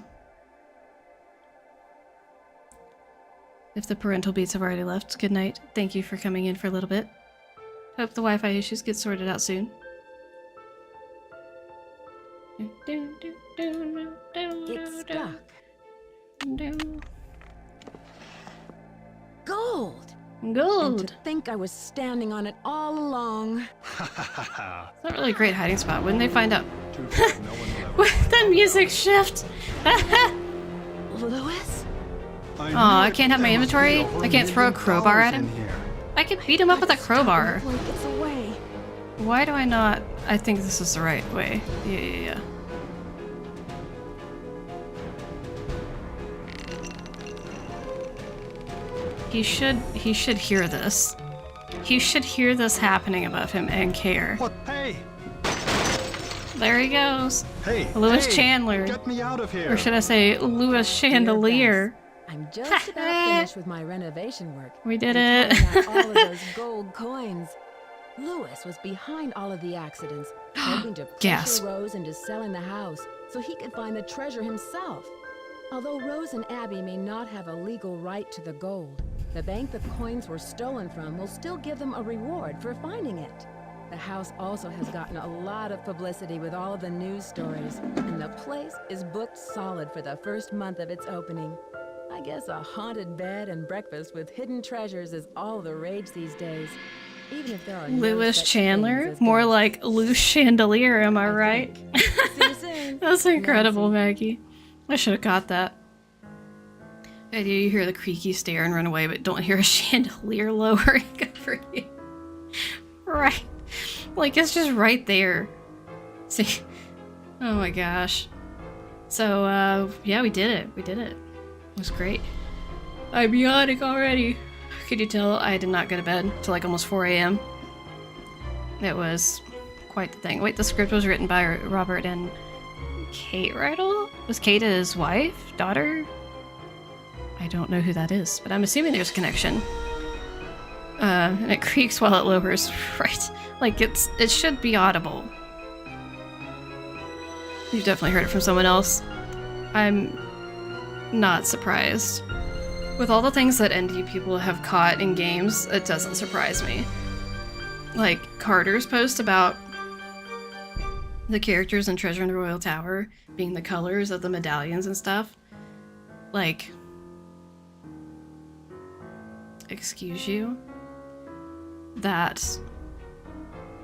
S1: If the parental beats have already left, good night. Thank you for coming in for a little bit. Hope the Wi-Fi issues get sorted out soon.
S2: It's stuck. Gold!
S1: Gold!
S2: And to think I was standing on it all along.
S1: It's not really a great hiding spot. Wouldn't they find out?
S3: Too bad no one will ever
S1: With
S3: find
S1: the
S3: out.
S1: music shift!
S2: Lewis?
S1: Aw, I can't have my
S3: There must be
S1: inventory?
S3: over
S1: I can't throw a
S3: $1 million
S1: crowbar at him?
S3: in here.
S1: I could beat him up with a crowbar.
S2: Like it's away.
S1: Why do I not? I think this is the right way. Yeah. He should hear this. He should hear this happening above him and care.
S3: What? Hey!
S1: There he goes.
S3: Hey!
S1: Lewis
S3: hey,
S1: Chandler.
S3: Get me out of here!
S1: Or should I say Lewis Chandelier?
S2: I'm just about finished with my renovation work.
S1: We did
S2: and
S1: it.
S2: counting out all of those gold coins. Lewis was behind all of the accidents, hoping to
S1: Gasp.
S2: pressure Rose into selling the house so he could find the treasure himself. Although Rose and Abby may not have a legal right to the gold, the bank the coins were stolen from will still give them a reward for finding it. The house also has gotten a lot of publicity with all of the news stories, and the place is booked solid for the first month of its opening. I guess a haunted bed and breakfast with hidden treasures is all the rage these days. Even if there are no
S1: Lewis
S2: such
S1: Chandler?
S2: things as
S1: More
S2: ghosts.
S1: like loose chandelier, am I
S2: I
S1: right?
S2: think. See you soon.
S1: That's incredible,
S2: Nancy.
S1: Maggie. I should have got that. The idea you hear the creaky stair and run away, but don't hear a chandelier lowering over you. Right. Like, it's just right there. See? Oh my gosh. So, yeah, we did it. We did it. It was great. I'm yawning already. Could you tell I did not go to bed till like almost 4 a.m.? It was quite the thing. Wait, the script was written by Robert and Kate Riddle? Was Kate his wife? Daughter? I don't know who that is, but I'm assuming there's a connection. And it creaks while it lowers. Right. Like, it should be audible. You've definitely heard it from someone else. I'm not surprised. With all the things that ND people have caught in games, it doesn't surprise me. Like, Carter's post about the characters in Treasure in the Royal Tower being the colors of the medallions and stuff. Like, excuse you? That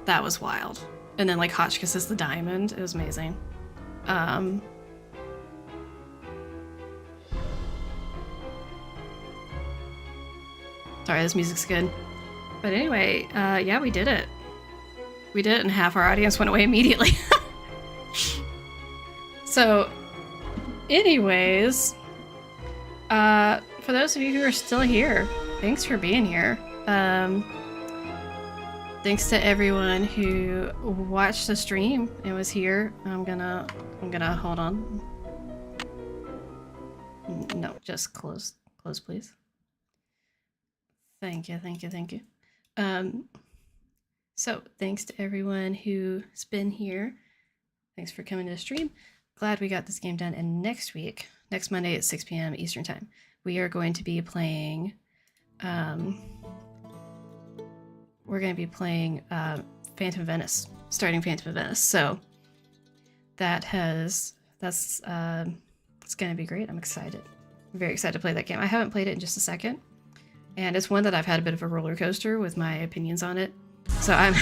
S1: was wild. And then like Hotchkiss is the diamond. It was amazing. Sorry, this music's good. But anyway, yeah, we did it. We did it and half our audience went away immediately. So, anyways, for those of you who are still here, thanks for being here. Thanks to everyone who watched the stream and was here. I'm gonna hold on. No, just close, please. Thank you. So thanks to everyone who's been here. Thanks for coming to the stream. Glad we got this game done. And next week, next Monday at 6 p.m. Eastern Time, we are going to be playing. We're going to be playing Phantom of Venice, starting Phantom of Venice. So it's going to be great. I'm excited. I'm very excited to play that game. I haven't played it in just a second, and it's one that I've had a bit of a roller coaster with my opinions on it. So I'm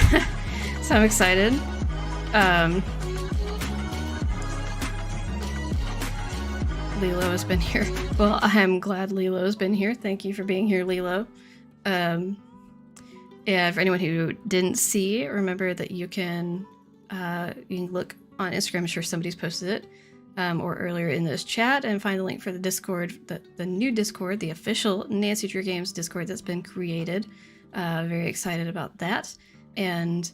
S1: excited. Lilo has been here. Well, I'm glad Lilo's been here. Thank you for being here, Lilo. Yeah, for anyone who didn't see, remember that you can look on Instagram. I'm sure somebody's posted it, or earlier in this chat, and find the link for the Discord, the new Discord, the official Nancy Drew Games Discord that's been created. Very excited about that, and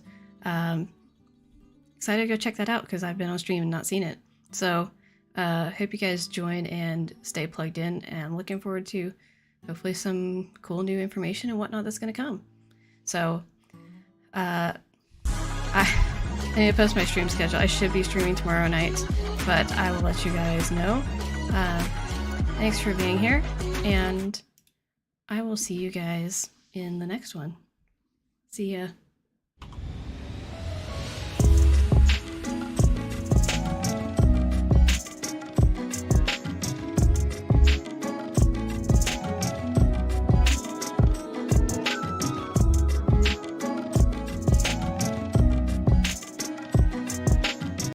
S1: excited to go check that out because I've been on stream and not seen it. So hope you guys join and stay plugged in, and looking forward to hopefully some cool new information and whatnot that's going to come. So, I need to post my stream schedule. I should be streaming tomorrow night, but I will let you guys know. Thanks for being here, and I will see you guys in the next one. See ya.